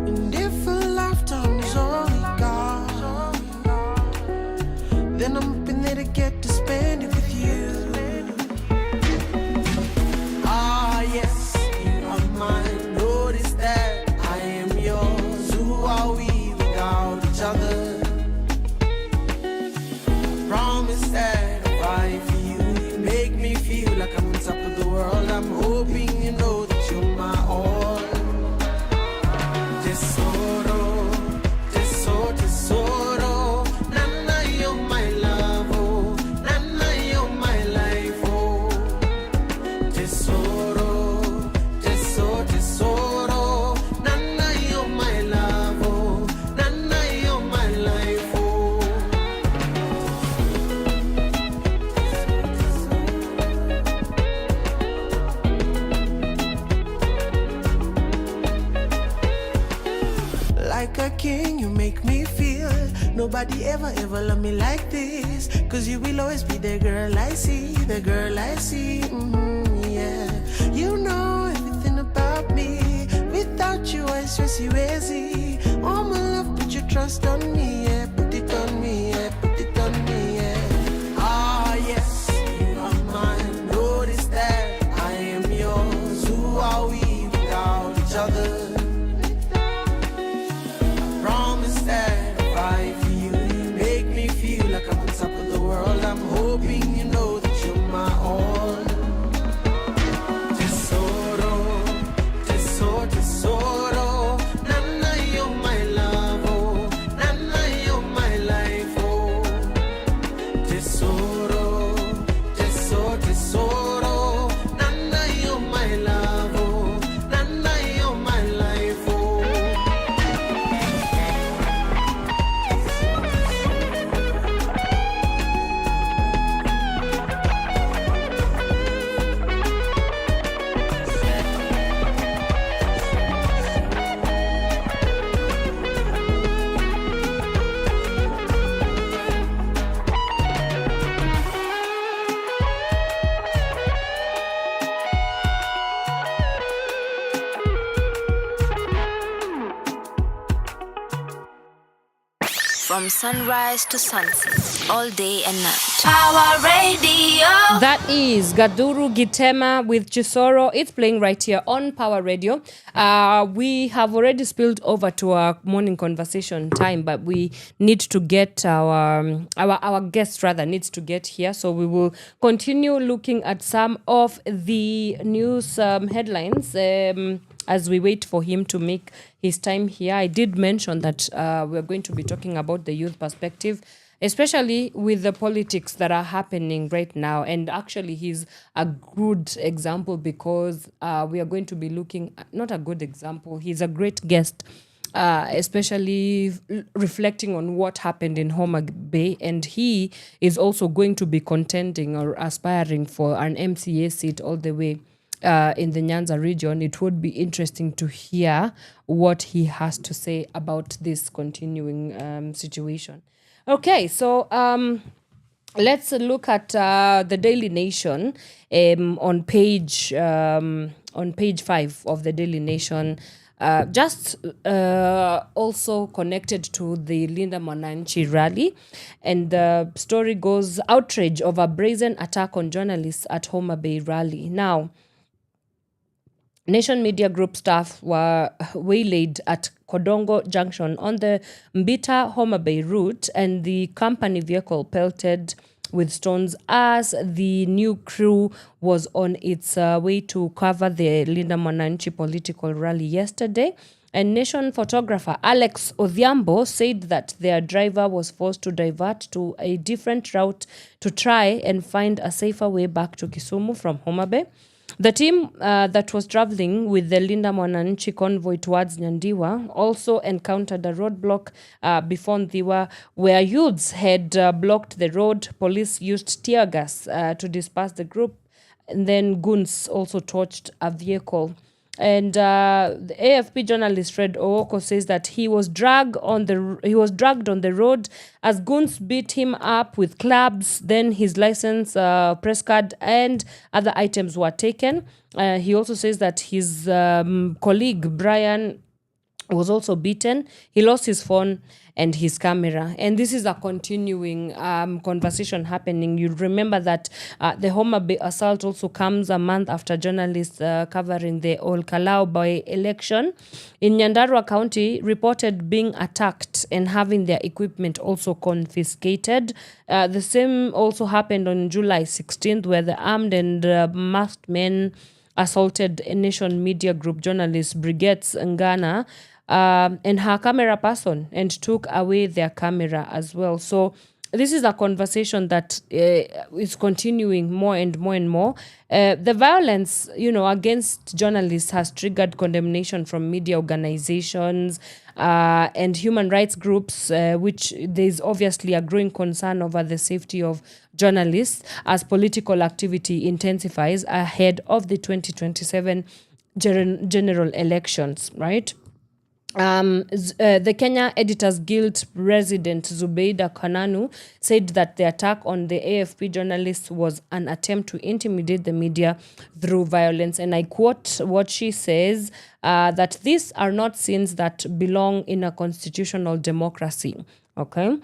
And if a lifetime is all we got, then I'm hoping that I get to spend it with you. Ah, yes, you are mine. Notice that I am yours. Who are we without each other? Promise that I'll fight for you. You make me feel like I'm on top of the world. I'm hoping you know that you're my all. Tesoro, tesoro. Nana, you're my love, oh. Nana, you're my life, oh. Tesoro, tesoro. Nana, you're my love, oh. Nana, you're my life, oh. Like a king, you make me feel. Nobody ever loved me like this. Cause you will always be the girl I see, the girl I see. Yeah. You know everything about me. Without you, I stress you easy. All my love, put your trust on me, yeah. Put it on me, yeah. Put it on me, yeah. Ah, yes, you are mine. Notice that I am yours. Who are we without each other? Promise that I'll fight for you. You make me feel like I'm on top of the world. I'm hoping you know that you're my all. Tesoro. Nana, you're my love, oh. Nana, you're my life, oh. Tesoro. Nana, you're my love, oh. Nana, you're my life, oh. From sunrise to sunset, all day and night. Our radio. That is Gaduru Gitema with Chisoro. It's playing right here on Power Radio. We have already spilled over to our morning conversation time, but we need to get our guest rather needs to get here. So we will continue looking at some of the news headlines as we wait for him to make his time here. I did mention that we're going to be talking about the youth perspective, especially with the politics that are happening right now. And actually, he's a good example because we are going to be looking, not a good example, he's a great guest especially reflecting on what happened in Homa Bay. And he is also going to be contending or aspiring for an MCA seat all the way in the Nyanza region. It would be interesting to hear what he has to say about this continuing situation. Okay, so let's look at the Daily Nation on page 5 of the Daily Nation. Just also connected to the Linda Mwananchi rally. And the story goes, outrage over brazen attack on journalists at Homa Bay rally. Now, Nation Media Group staff were waylaid at Kodongo Junction on the Mbita Homa Bay route, and the company vehicle pelted with stones as the new crew was on its way to cover the Linda Mwananchi political rally yesterday. And Nation photographer Alex Odhiambo said that their driver was forced to divert to a different route to try and find a safer way back to Kisumu from Homa Bay. The team that was traveling with the Linda Mwananchi convoy towards Nyandiwa also encountered a roadblock before Ndiwa, where youths had blocked the road. Police used tear gas to disperse the group, and then goons also torched a vehicle. And the AFP journalist Fred Ooko says that he was dragged on the road as goons beat him up with clubs. Then his license, press card, and other items were taken. He also says that his colleague Brian was also beaten. He lost his phone and his camera. And this is a continuing conversation happening. You remember that the Homa Bay assault also comes a month after journalists covering the Olkalau by-election in Nyandarua County reported being attacked and having their equipment also confiscated. The same also happened on July 16th, where the armed and masked men assaulted a Nation Media Group journalist Brigitte Ngana and her camera person, and took away their camera as well. So this is a conversation that is continuing more and more and more. The violence, against journalists has triggered condemnation from media organizations and human rights groups, which there's obviously a growing concern over the safety of journalists as political activity intensifies ahead of the 2027 general elections, right? The Kenya Editors Guild president Zubeida Kananu said that the attack on the AFP journalists was an attempt to intimidate the media through violence. And I quote what she says, that these are not sins that belong in a constitutional democracy. Okay.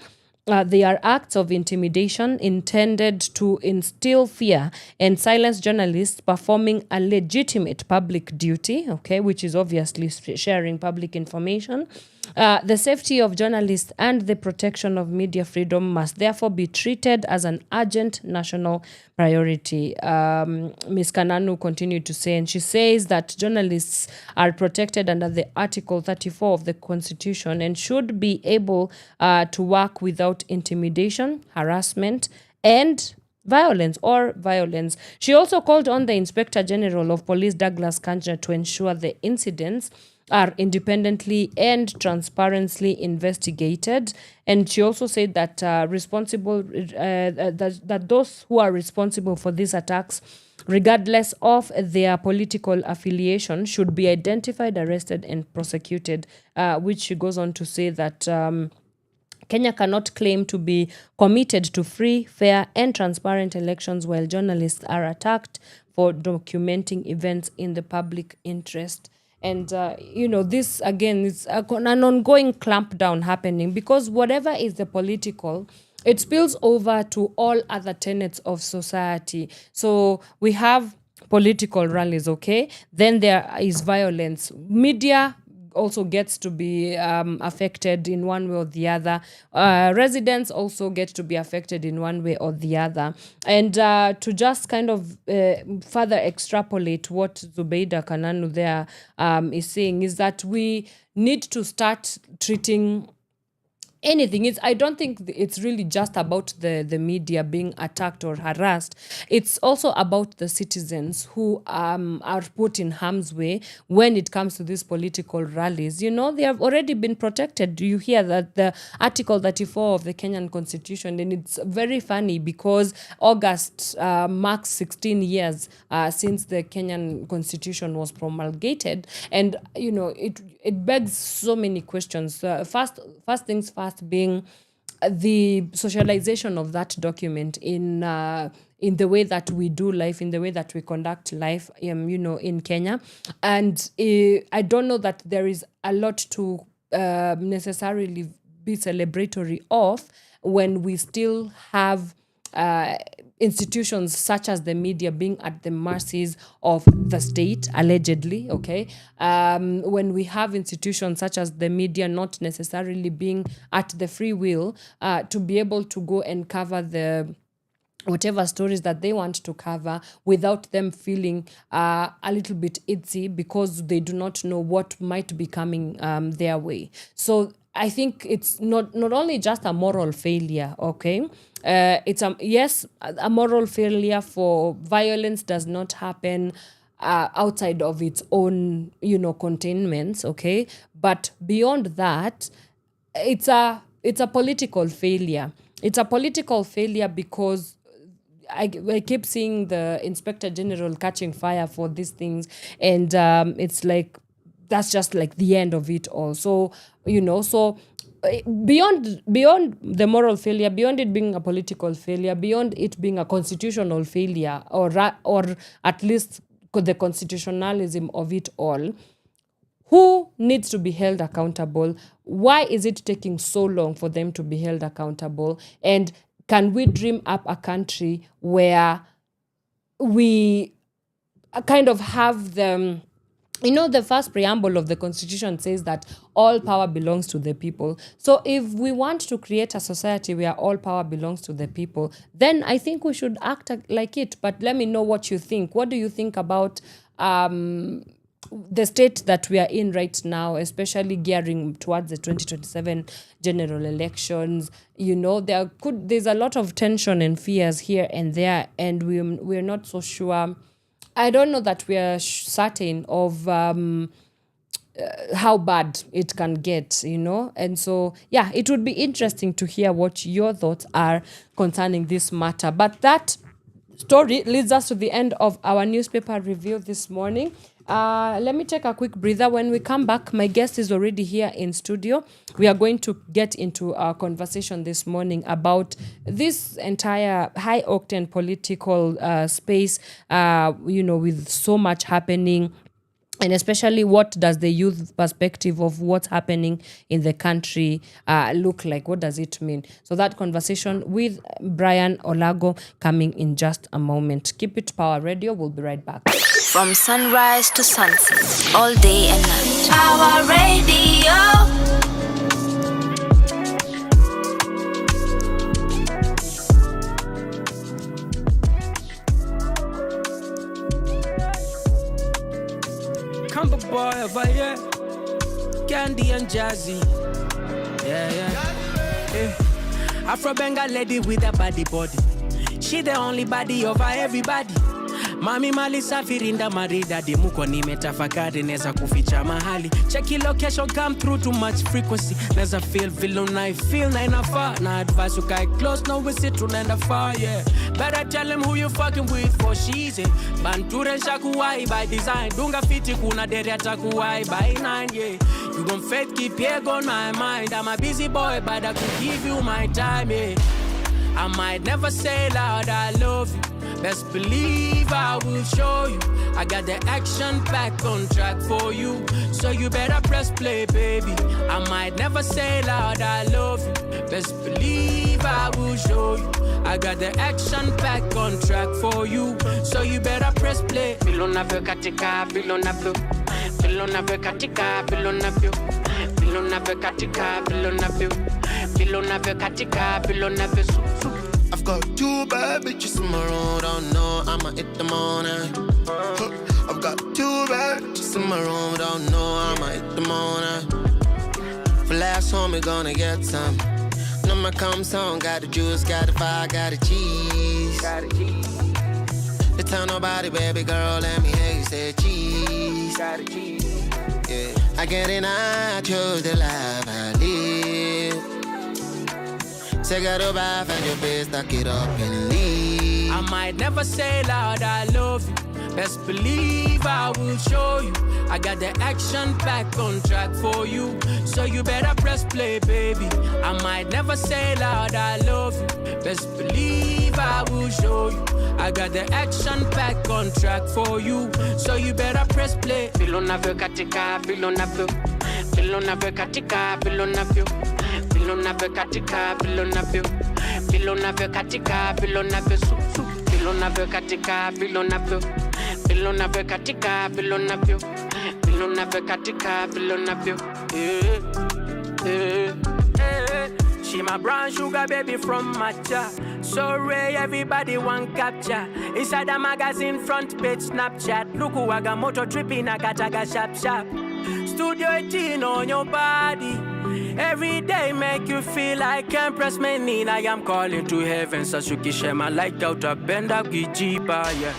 They are acts of intimidation intended to instill fear and silence journalists performing a legitimate public duty, okay, which is obviously sharing public information. The safety of journalists and the protection of media freedom must therefore be treated as an urgent national priority. Ms. Kananu continued to say, and she says that journalists are protected under the Article 34 of the Constitution and should be able to work without intimidation, harassment, and violence. She also called on the Inspector General of Police, Douglas Kanja, to ensure the incidents are independently and transparently investigated. And she also said that that those who are responsible for these attacks, regardless of their political affiliation, should be identified, arrested, and prosecuted, which she goes on to say that Kenya cannot claim to be committed to free, fair, and transparent elections while journalists are attacked for documenting events in the public interest. And, this, again, is an ongoing clampdown happening because whatever is the political, it spills over to all other tenets of society. So we have political rallies, okay? Then there is violence. Media also gets to be affected in one way or the other. Residents also get to be affected in one way or the other. And to just kind of further extrapolate what Zubeida Kananu there is saying is that we need to start treating anything. I don't think it's really just about the media being attacked or harassed. It's also about the citizens who are put in harm's way when it comes to these political rallies. You know, they have already been protected. You hear that the Article 34 of the Kenyan Constitution, and it's very funny because August marks 16 years since the Kenyan Constitution was promulgated, and you know it begs so many questions. First things first being the socialization of that document in the way that we do life, in the way that we conduct life, you know, in Kenya. And I don't know that there is a lot to necessarily be celebratory of when we still have institutions such as the media being at the mercies of the state, allegedly, okay? When we have institutions such as the media not necessarily being at the free will to be able to go and cover the whatever stories that they want to cover without them feeling a little bit itsy because they do not know what might be coming their way. So I think it's not only just a moral failure, okay? It's a moral failure for violence does not happen outside of its own, you know, containments, okay? But beyond that, it's a political failure. It's a political failure because I keep seeing the Inspector General catching fire for these things, and it's like that's just like the end of it all. So, you know, beyond the moral failure, beyond it being a political failure, beyond it being a constitutional failure, or at least the constitutionalism of it all, who needs to be held accountable? Why is it taking so long for them to be held accountable? And can we dream up a country where we kind of have them? You know, the first preamble of the Constitution says that all power belongs to the people. So if we want to create a society where all power belongs to the people, then I think we should act like it. But let me know what you think. What do you think about the state that we are in right now, especially gearing towards the 2027 general elections? You know, there's a lot of tension and fears here and there, and we're not so sure. I don't know that we are certain of how bad it can get, you know. And so, yeah, it would be interesting to hear what your thoughts are concerning this matter. But that story leads us to the end of our newspaper review this morning. Let me take a quick breather. When we come back, my guest is already here in studio. We are going to get into our conversation this morning about this entire high-octane political space, you know, with so much happening. And especially, what does the youth perspective of what's happening in the country look like? What does it mean? So that conversation with Brian Olago coming in just a moment. Keep it Power Radio. We'll be right back. From sunrise to sunset, all day and night. Power Radio. Camper boy over here, Candy and Jazzy. Yeah. Afro Bengal lady with a body. She the only body over everybody. Mami mali safirinda maridadi, muko nimetafakari neza kuficha mahali. Check location, come through too much frequency. Neza feel villain, I feel na inafa. Na advice ukai close, now we sit tunaenda far, yeah. Better tell him who you fucking with for she's it. Banture shakuwai by design. Dunga fiti kuna deri atakuwai by 9, yeah. You gon' faith keep here on my mind. I'm a busy boy, but I could give you my time, yeah. I might never say loud I love you. Best believe I will show you. I got the action back on track for you. So you better press play, baby. I might never say loud I love you. Best believe I will show you. I got the action back on track for you. So you better press play. Bilona katika, bilona blue. Bilona katika, bilona blue. Bilona katika, bilona blue. Bilona katika, bilona blue. I've got 2 bad bitches in my room, don't know I'ma hit them all night. I've got 2 bad bitches in my room, don't know I'ma hit them all night. For last home, we gonna get some. my come song. Got the juice, got the fire, got the cheese. To tell nobody, baby girl, let me hear you say cheese. Yeah, I get it, I chose the life I live. Say goodbye, find your face, stack it up and leave. I might never say loud I love you. Best believe I will show you. I got the action back on track for you. So you better press play, baby. I might never say loud I love you. Best believe I will show you. I got the action back on track for you. So you better press play. Vilonavyo katika, vilonavyo. Vilonavyo katika, vilonavyo. Vilonavyo katika, vilonavyo. Vilonavyo katika, vilonavyo. Vilonavyo katika, vilonavyo. Vilonavyo katika, vilonavyo. Vilonavyo katika, vilonavyo. She my brown sugar baby from Matcha. So rare everybody want capture. Inside the magazine front page Snapchat. Look who I got motor tripping, I got sharp sharp. Studio 18 on your body. Every day make you feel like Empress Menina. I am calling to heaven. Sasuke Shema light out a bend up Gijiba, yeah.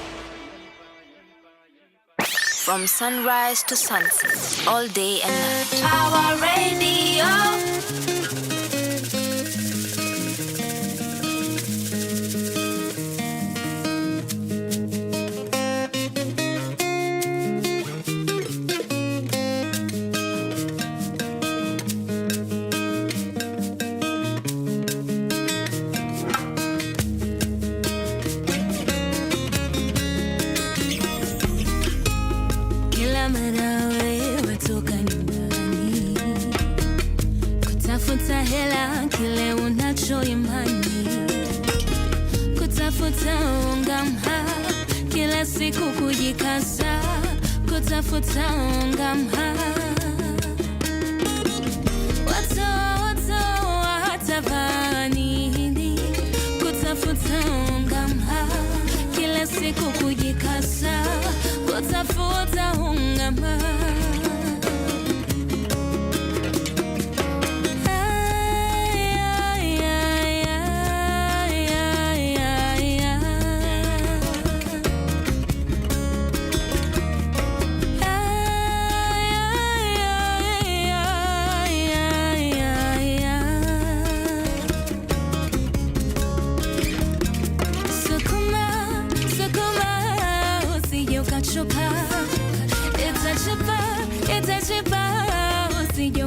From sunrise to sunset, all day and night. Power Radio. Kile unachoimani kutafuta ungamha kila siku kujikaza kutafuta ungamha watu hatavanini kutafuta ungamha kila siku kujikaza kutafuta ungamha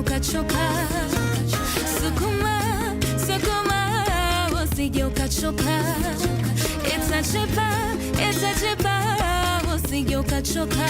Ukachoka sukuma usije ukachoka itachipa usije ukachoka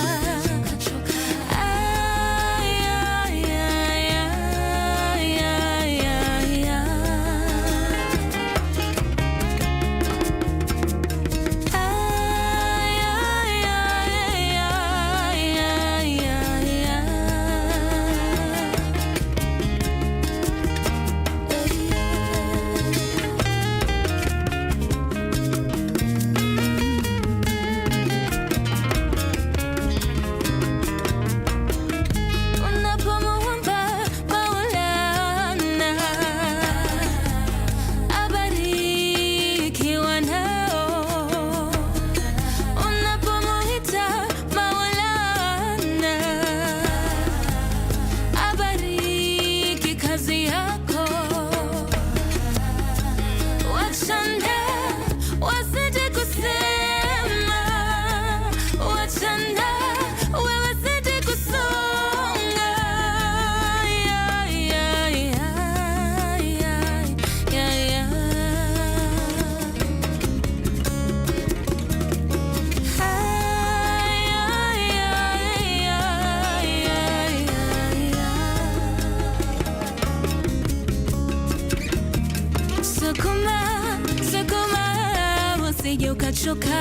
ukachoka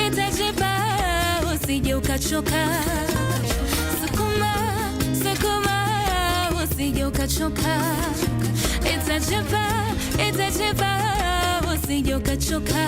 itachipa usije ukachoka sukuma usije ukachoka itachipa usije ukachoka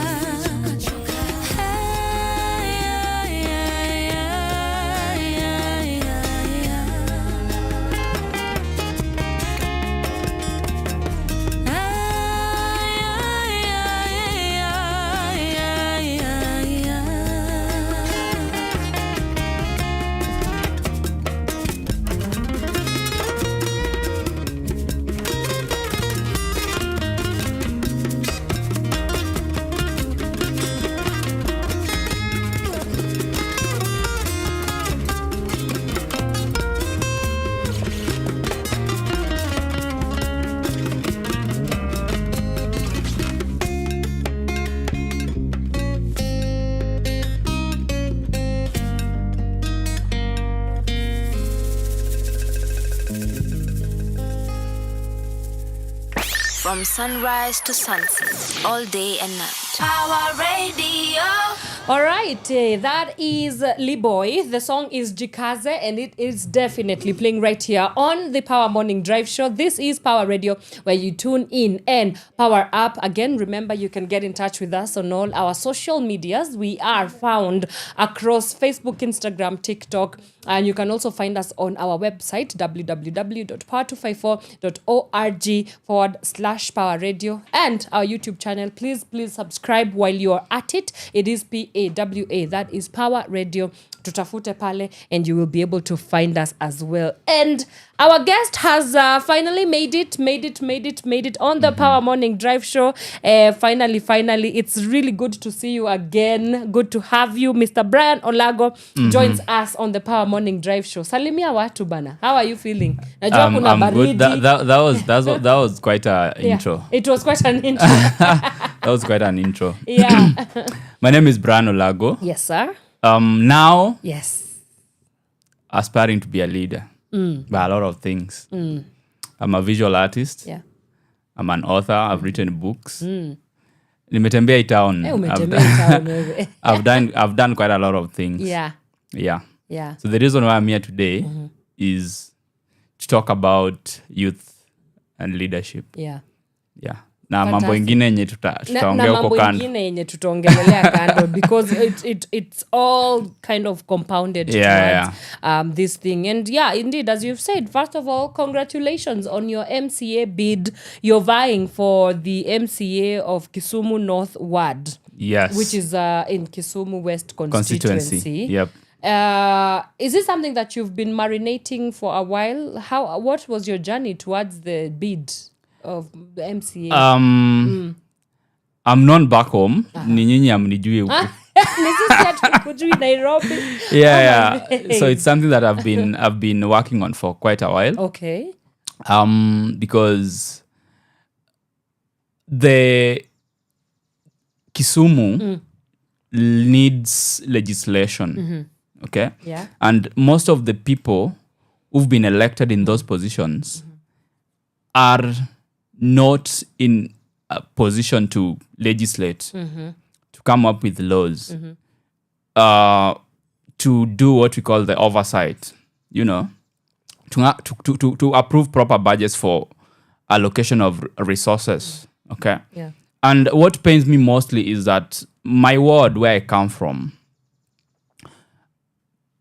From sunrise to sunset, all day and night. Power Radio. All right, that is Liboy. The song is Jikaze, and it is definitely playing right here on the Power Morning Drive Show. This is Power Radio, where you tune in and power up. Again, remember, you can get in touch with us on all our social medias. We are found across Facebook, Instagram, TikTok, and you can also find us on our website, www.power254.org/Power Radio, and our YouTube channel. Please subscribe while you're at it. It is PAWA. That is Power Radio. Tutafute pale, and you will be able to find us as well. And our guest has finally made it on the Power Morning Drive Show. Finally, it's really good to see you again. Good to have you. Mr. Brian Olago joins us on the Power Morning Drive Show. Salimia watu bana. How are you feeling? I'm good. That was quite an intro. It was quite an intro. That was quite an intro. Yeah. My name is Brian Olago. Yes, sir. Now, yes, aspiring to be a leader by a lot of things. I'm a visual artist. Yeah. I'm an author. I've written books. Nimetembea town. I've done quite a lot of things. Yeah. So the reason why I'm here today is to talk about youth and leadership. Yeah. Na mambo ingine yenye tutaongea huko kando. Mambo ingine yenye tutaongelelea kando because it's all kind of compounded towards this thing. And yeah, indeed, as you've said, first of all, congratulations on your MCA bid. You're vying for the MCA of Kisumu North Ward. Yes. Which is in Kisumu West constituency. Yep. Is this something that you've been marinating for a while? What was your journey towards the bid of the MCA? I'm known back home. Ni nyinyi amnijui huku. Nairobi. Yeah. So it's something that I've been working on for quite a while. Okay. Because the Kisumu needs legislation. Okay? Yeah. And most of the people who've been elected in those positions are not in a position to legislate, to come up with laws, to do what we call the oversight, to approve proper budgets for allocation of resources. Okay? Yeah. And what pains me mostly is that my ward, where I come from,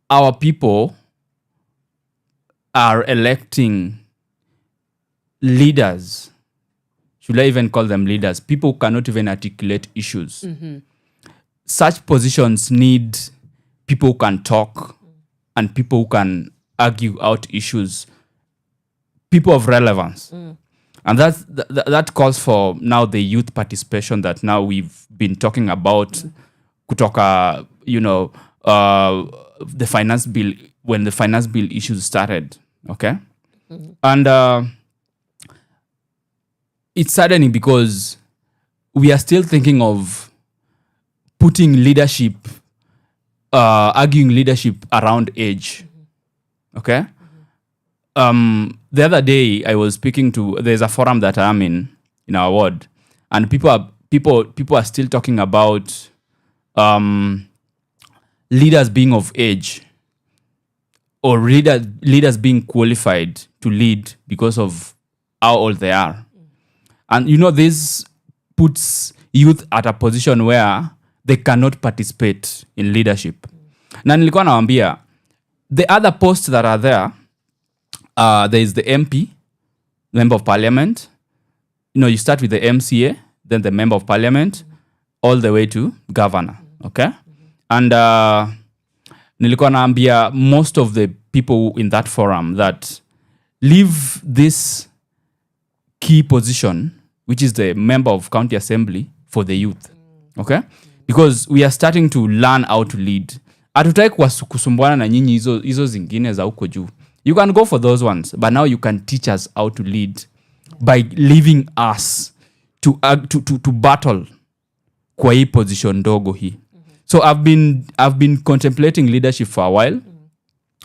our people are electing leaders. Should I even call them leaders? People who cannot even articulate issues. Such positions need people who can talk and people who can argue out issues. People of relevance. And that calls for now the youth participation that now we've been talking about. Kutoka, the finance bill, when the finance bill issues started. Okay? And it's saddening because we are still thinking of putting leadership, arguing leadership around age. Okay? The other day I was speaking to, there's a forum that I'm in our ward, and people are still talking about leaders being of age or leaders being qualified to lead because of how old they are. And this puts youth at a position where they cannot participate in leadership. Na nilikuwa nawaambia, the other posts that are there is the MP, Member of Parliament. You start with the MCA, then the Member of Parliament, all the way to Governor. Okay? And nilikuwa naambia most of the people in that forum that leave this key position, which is the Member of County Assembly, for the youth. Okay? Because we are starting to learn how to lead. Hatutaki kusumbuana na nyinyi hizo zingine za huko juu. You can go for those ones, but now you can teach us how to lead by leaving us to battle kwa hii position ndogo hii. So I've been contemplating leadership for a while,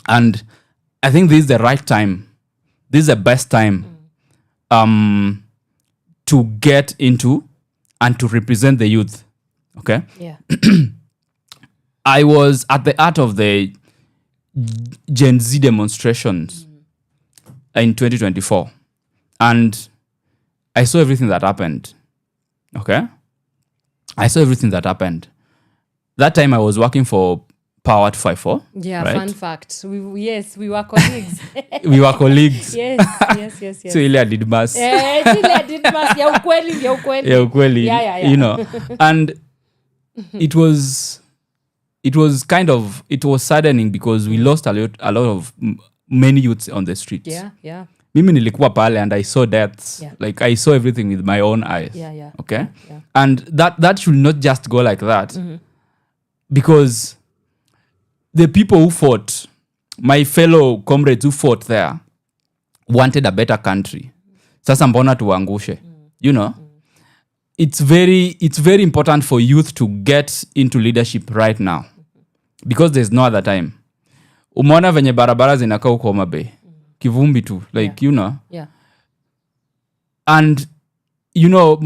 and I think this is the right time. This is the best time to get into and to represent the youth. Okay? Yeah. I was at the heart of the Gen Z demonstrations in 2024. And I saw everything that happened. Okay? I saw everything that happened. That time I was working for Pawa 254. Yeah, right? fun fact. We were colleagues. We were colleagues. yes. So ile did mass. Ile did mass ya ukweli. Yeah, ukweli. Yeah. You know. And it was saddening because we lost a lot of many youths on the streets. Yeah. Mimi nilikuwa pale and I saw deaths. Yeah. Like I saw everything with my own eyes. Yeah. Okay? Yeah. And that should not just go like that. Because the people who fought, my fellow comrades who fought there, wanted a better country. Sasa mbona tuangushe? You know? It's very important for youth to get into leadership right now. Because there's no other time. Umeona venye barabara zinakaa huko Homa Bay. Kivumbi tu. Like, you know? Yeah. And, you know,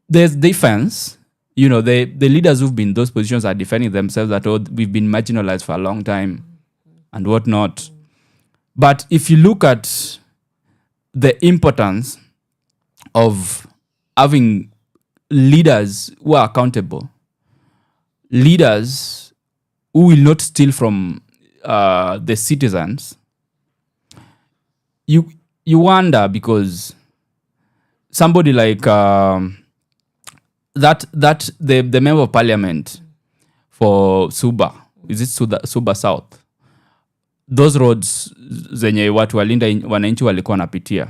there's defense. You know, the leaders who've been in those positions are defending themselves that, oh, we've been marginalized for a long time and whatnot. But if you look at the importance of having leaders who are accountable, leaders who will not steal from the citizens, you wonder, because somebody like the member of parliament for Suba, is it Suba South? Those roads zenye watu walinda wananchi walikuwa napitia.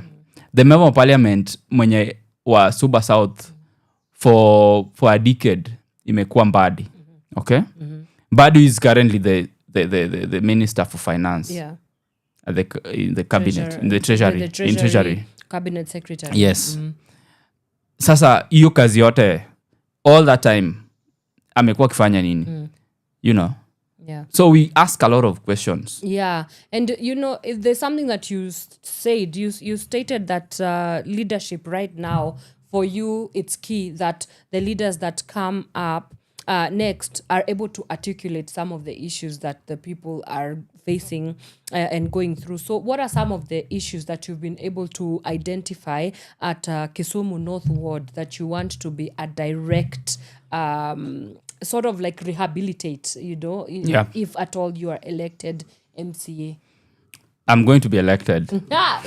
The member of parliament mwenye wa Suba South for a decade imekuwa Mbadi. Okay? Mbadi is currently the minister for finance. Yeah. At in the cabinet, in the treasury. Cabinet secretary. Yes. Sasa hiyo kazi yote all that time amekuwa akifanya nini? You know? Yeah. So we ask a lot of questions. Yeah. And, you know, if there's something that you said, you stated that leadership right now, for you, it's key that the leaders that come up next are able to articulate some of the issues that the people are facing and going through. So what are some of the issues that you've been able to identify at Kisumu North Ward that you want to be a direct sort of like rehabilitate, you know, Yeah. if at all you are elected MCA? I'm going to be elected. We are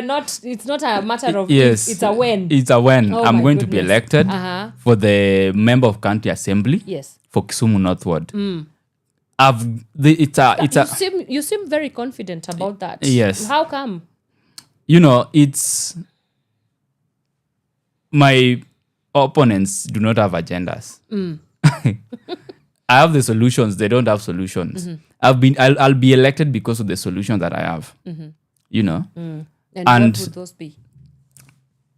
not, it's not a matter of Yes. if, it's a when. It's a when. Oh I'm my going to be goodness. elected for the member of county assembly Yes. for Kisumu North Ward. You seem very confident about that. Yes. How come? You know, it's my opponents do not have agendas. I have the solutions. They don't have solutions. I'll be elected because of the solution that I have. You know? And And- what would those be?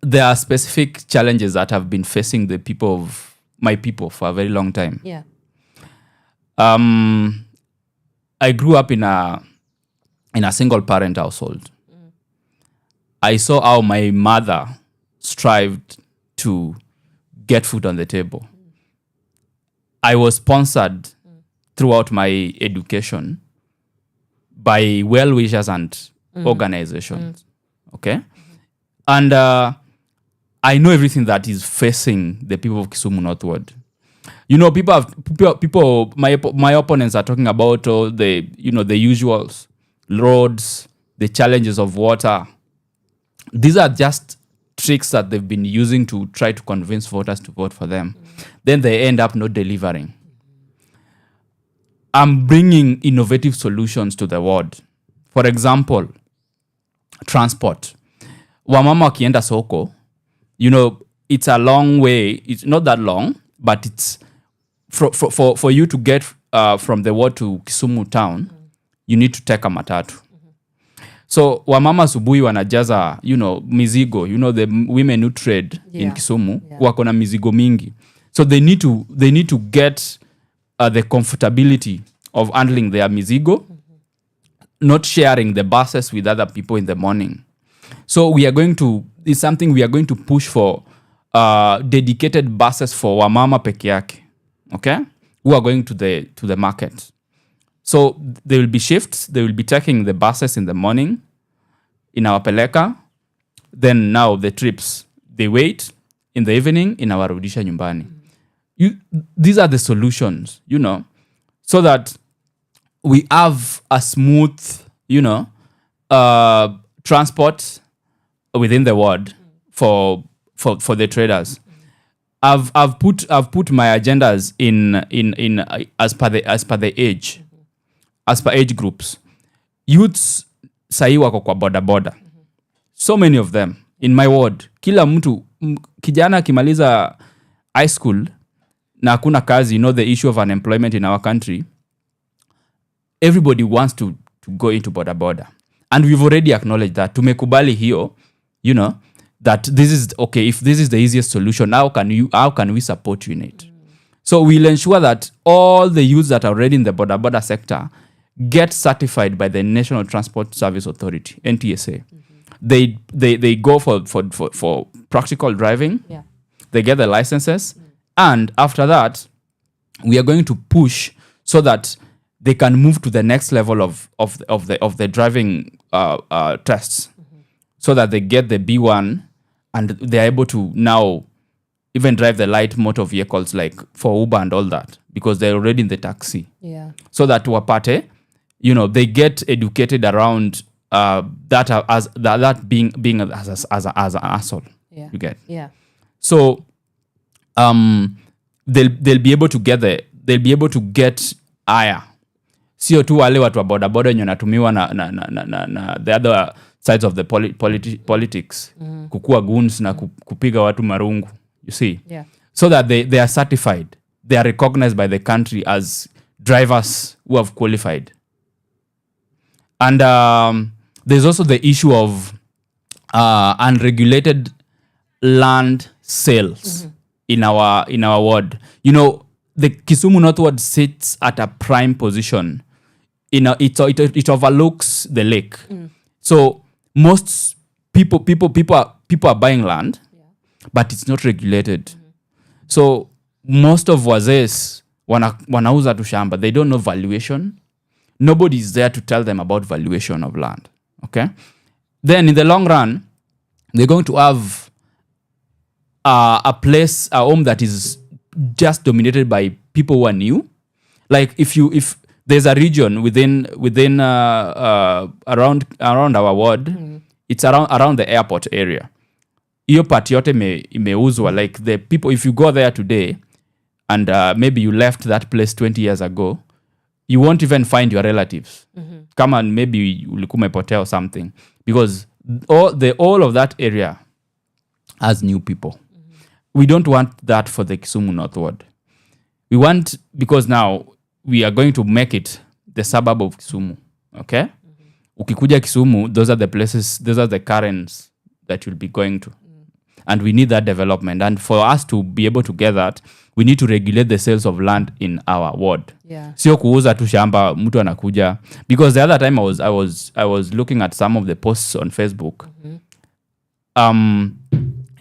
There are specific challenges that have been facing the people of my people for a very long time. Yeah. I grew up in a single parent household. I saw how my mother strived to get food on the table. I was sponsored throughout my education by well-wishers and organizations. Okay? And I know everything that is facing the people of Kisumu North Ward. You know, my opponents are talking about the usuals, roads, the challenges of water. These are just tricks that they've been using to try to convince voters to vote for them. Then they end up not delivering. I'm bringing innovative solutions to the ward. For example, transport. Wamama wakienda soko, you know, it's a long way. It's not that long, but it's for you to get from the ward to Kisumu town, you need to take a matatu. So wamama asubuhi wanajaza, you know, mizigo. You know, the women who trade in Kisumu, wako na mizigo mingi. So they need to get the comfortability of handling their mizigo, not sharing the buses with other people in the morning. So it's something we are going to push for dedicated buses for wamama peke yake, okay, who are going to the market. So there will be shifts. They will be taking the buses in the morning in our peleka. Then now the trips, they wait in the evening in our rudisha nyumbani. These are the solutions, so that we have a smooth, transport within the ward for the traders. I've put my agendas in as per the age, as per age groups. Youths sahi wako kwa boda. So many of them in my ward. Kila mtu kijana akimaliza high school na hakuna kazi, the issue of unemployment in our country. Everybody wants to go into boda. And we've already acknowledged that. Tumekubali hiyo, that this is okay. If this is the easiest solution, how can we support you in it? So we'll ensure that all the youths that are already in the boda sector get certified by the National Transport Service Authority, NTSA. They go for practical driving. Yeah. They get the licenses, and after that, we are going to push so that they can move to the next level of the driving tests, so that they get the B1 and they are able to now even drive the light motor vehicles like for Uber and all that, because they're already in the taxi. Yeah. So that wapate, they get educated around that being as an asshole. Yeah. You get. Yeah. So they'll be able to get higher. Sio tu wale watu wa boda wenye wanatumiwa na the other sides of the politics, kukua goons na kupiga watu marungu, you see. Yeah. So that they are certified, they are recognized by the country as drivers who have qualified. And there's also the issue of unregulated land sales in our ward. The Kisumu North Ward sits at a prime position. It overlooks the lake. So most people are buying land, but it's not regulated. So most of wazes wanauza tu shamba. They don't know valuation. Nobody is there to tell them about valuation of land. Okay? Then in the long run, they're going to have a home that is just dominated by people who are new. Like if there's a region within around our ward, it's around the airport area. Iyo part yote imeuzwa. Like the people, if you go there today and maybe you left that place 20 years ago, you won't even find your relatives. Come on, maybe ulikuwa umepotea or something, because all of that area has new people. We don't want that for the Kisumu North Ward. We want, because now we are going to make it the suburb of Kisumu. Okay? Ukikuja Kisumu, those are the places, those are the currents that you'll be going to. And we need that development. And for us to be able to get that, we need to regulate the sales of land in our ward. Yeah. Sio kuuza tu shamba mtu anakuja. Because the other time I was looking at some of the posts on Facebook.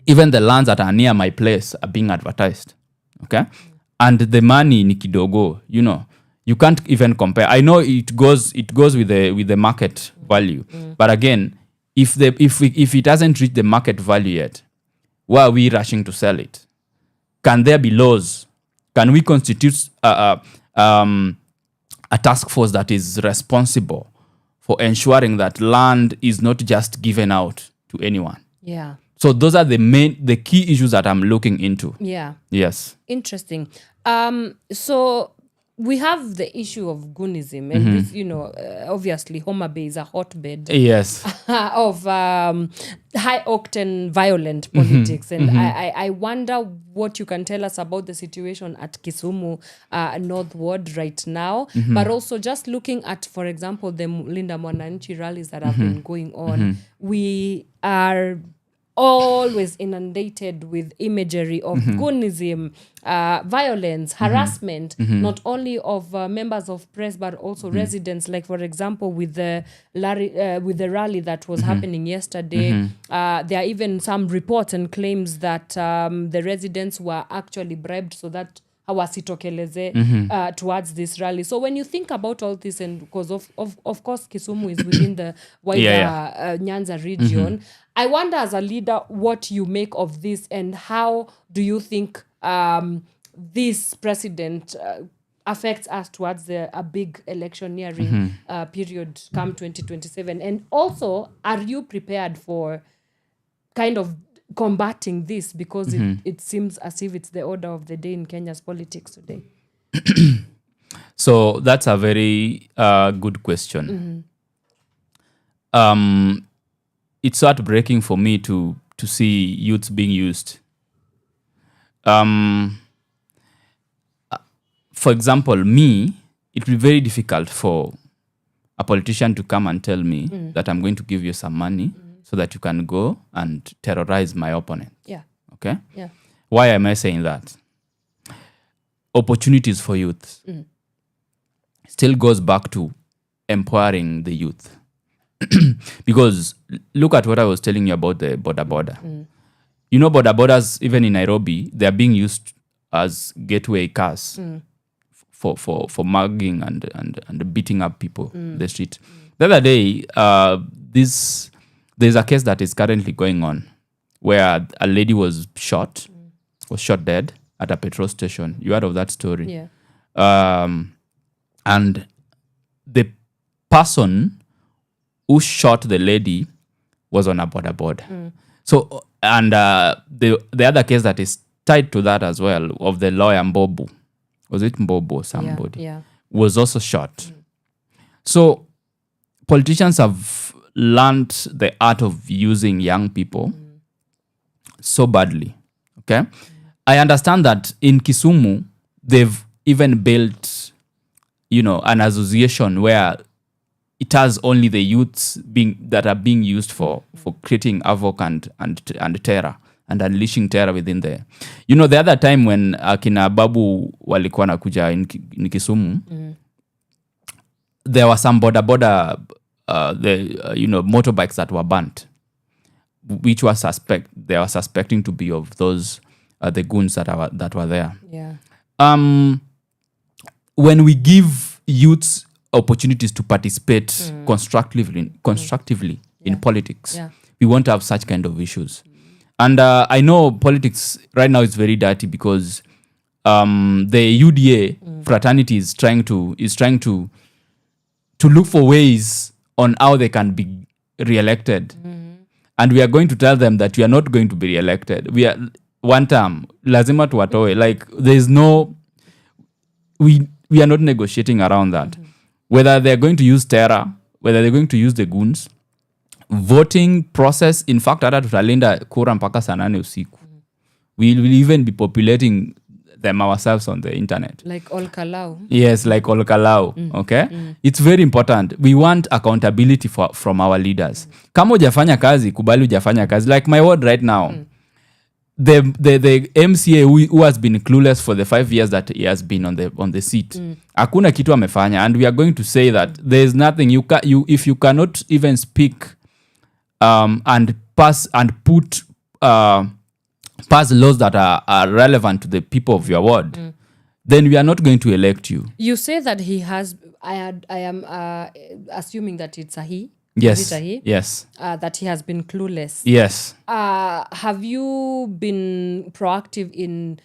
Even the lands that are near my place are being advertised. Okay? And the money ni kidogo, you can't even compare. I know it goes with the market value. But again, if it hasn't reached the market value yet, why are we rushing to sell it? Can there be laws? Can we constitute a task force that is responsible for ensuring that land is not just given out to anyone? Yeah. So those are the key issues that I'm looking into. Yeah. Yes. Interesting. So we have the issue of goonism, and this, obviously Homa Bay is a hotbed. Yes. Of high octane violent politics, and I wonder what you can tell us about the situation at Kisumu North Ward right now, but also just looking at, for example, the Linda Mwananchi rallies that have been going on. We are always inundated with imagery of goonism, violence, harassment, not only of members of press but also residents. Like for example, with the rally that was happening yesterday, there are even some reports and claims that the residents were actually bribed so that hawasitokeleze towards this rally. So when you think about all this, and because of course Kisumu is within the wider Nyanza region, I wonder as a leader what you make of this, and how do you think this precedent affects us towards a big electioneering period come 2027? And also, are you prepared for kind of combating this, because it seems as if it's the order of the day in Kenya's politics today? So that's a very good question. It's heartbreaking for me to see youths being used. For example, me, it will be very difficult for a politician to come and tell me that I'm going to give you some money so that you can go and terrorize my opponent. Yeah. Okay? Yeah. Why am I saying that? Opportunities for youth still goes back to empowering the youth. Because look at what I was telling you about the border. You know, border even in Nairobi, they are being used as gateway cars for mugging and beating up people in the street. The other day, there's a case that is currently going on where a lady was shot dead at a petrol station. You heard of that story? Yeah. And the person who shot the lady was on a border. So, and the other case that is tied to that as well, of the lawyer Mbobu, was it Mbobu or somebody? Yeah. Was also shot. So politicians have learned the art of using young people so badly. Okay? I understand that in Kisumu, they've even built, an association where it has only the youths that are being used for creating havoc and terror and unleashing terror within there. The other time when akina Babu walikuwa nakuja in Kisumu, there were some border motorbikes that were burnt, which were they were suspecting to be of those the goons that were there. Yeah. When we give youths opportunities to participate constructively in politics, we won't have such kind of issues. And I know politics right now is very dirty because the UDA fraternity is trying to look for ways on how they can be re-elected. And we are going to tell them that we are not going to be re-elected. We are one term, lazima tuwatoe. Like there's no, we are not negotiating around that. Whether they're going to use terror, whether they're going to use the goons, voting process, in fact, hata tutalinda kura mpaka saa 8 usiku. We will even be populating them ourselves on the internet. Like Olkalau. Yes, like Olkalau. Okay? It's very important. We want accountability from our leaders. Kama hujafanya kazi, kubali hujafanya kazi. Like my word right now, the MCA who has been clueless for the 5 years that he has been on the seat, hakuna kitu amefanya, and we are going to say that there is nothing if you cannot even speak and pass and pass laws that are relevant to the people of your ward, then we are not going to elect you. You say that he has. I am assuming that it's a he. Yes. Is it a he? Yes. That he has been clueless. Yes. Have you been proactive in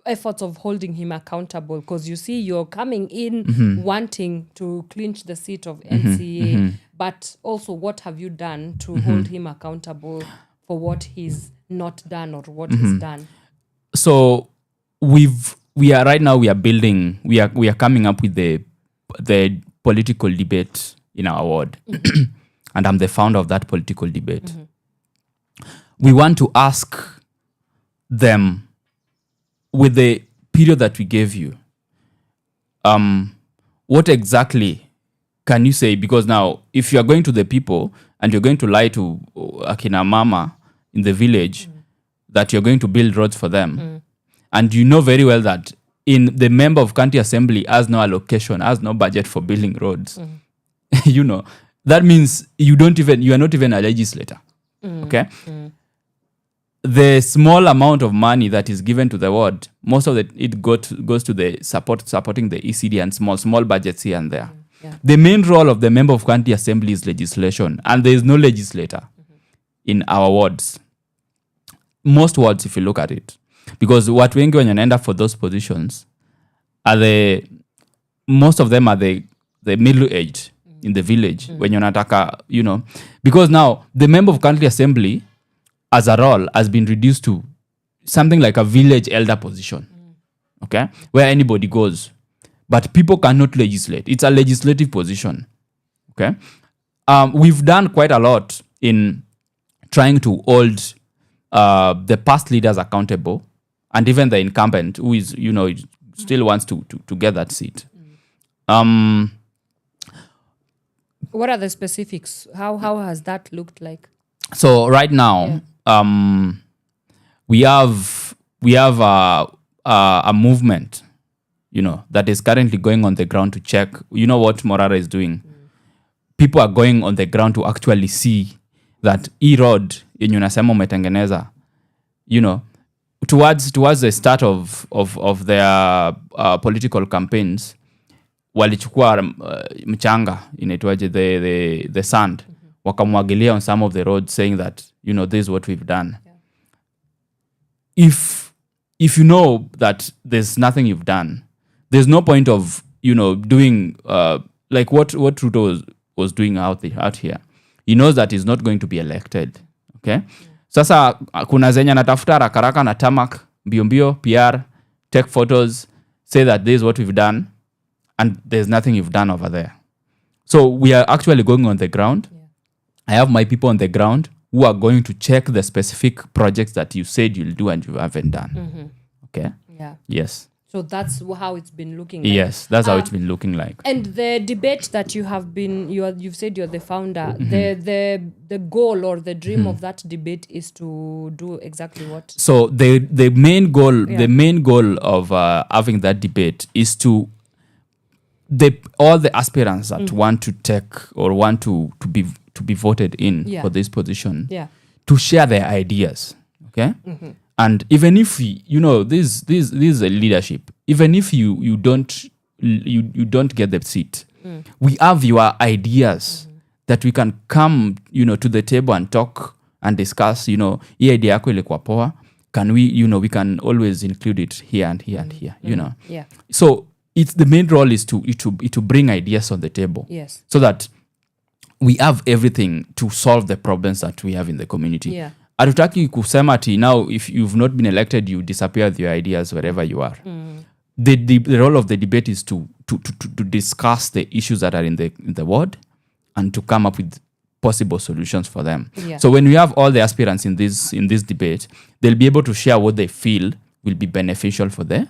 efforts of holding him accountable? Because you see, you're coming in wanting to clinch the seat of NCA, but also what have you done to hold him accountable for what he's not done or what he's done? So we are right now, we are coming up with the political debate in our ward. And I'm the founder of that political debate. We want to ask them, with the period that we gave you, what exactly can you say? Because now, if you are going to the people and you're going to lie to akina mama in the village that you're going to build roads for them, and you know very well that in the member of county assembly has no allocation, has no budget for building roads, you know, that means you are not even a legislator. Okay. The small amount of money that is given to the ward, most of it goes to the supporting the ECD and small budgets here and there. The main role of the member of county assembly is legislation, and there is no legislator in our wards. Most wards, if you look at it, because watu wengi wenye wanaenda for those positions most of them are the middle aged in the village when unataka, you know, because now the member of county assembly as a role has been reduced to something like a village elder position, okay, where anybody goes, but people cannot legislate. It's a legislative position, okay. We've done quite a lot in trying to hold the past leaders accountable, and even the incumbent who is, you know, still wants to get that seat. What are the specifics? How has that looked like? So right now, we have a movement, you know, that is currently going on the ground to check, you know, what Morara is doing. People are going on the ground to actually see that road yenye unasema umetengeneza, you know, towards the start of their political campaigns, walichukua mchanga inaitwaje, the sand, wakamwagilia on some of the roads, saying that, you know, this is what we've done. If you know that there's nothing you've done, there's no point of, you know, doing like what Ruto was doing out here. He knows that he's not going to be elected, okay? Sasa kuna zenye natafuta rakaraka na tamak, mbio PR, take photos, say that this is what we've done, and there's nothing you've done over there. So we are actually going on the ground. I have my people on the ground who are going to check the specific projects that you said you'll do and you haven't done. Okay? Yeah. Yes. So that's how it's been looking like. Yes, that's how it's been looking like. And the debate that you've said you're the founder, the goal or the dream of that debate is to do exactly what? So the main goal of having that debate is to all the aspirants that want to take or want to be voted in for this position to share their ideas. Okay? And even if you know this is a leadership, even if you don't get the seat, we have your ideas that we can come, you know, to the table and talk and discuss, you know, hii idea yako ilikuwa poa, can we, you know, we can always include it here and here and here, you know. Yeah. So it's the main role is to bring ideas on the table. Yes. So that we have everything to solve the problems that we have in the community. Yeah. Hatutaki kusema ati now if you've not been elected you disappear with your ideas wherever you are. The role of the debate is to discuss the issues that are in the ward and to come up with possible solutions for them. Yeah. So when we have all the aspirants in this debate, they'll be able to share what they feel will be beneficial for the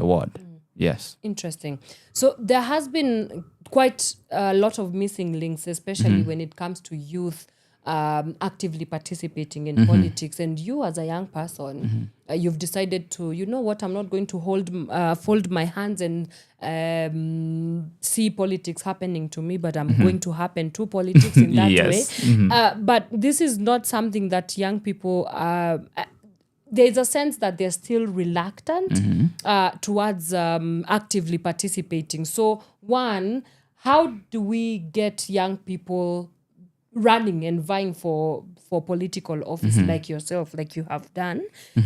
ward. Yes. Interesting. So there has been quite a lot of missing links, especially when it comes to youth actively participating in politics. And you as a young person, you've decided to, you know what, I'm not going to fold my hands and see politics happening to me, but I'm going to happen to politics in that way. But this is not something that young people there's a sense that they're still reluctant towards actively participating. So one, how do we get young people running and vying for political office like yourself, like you have done?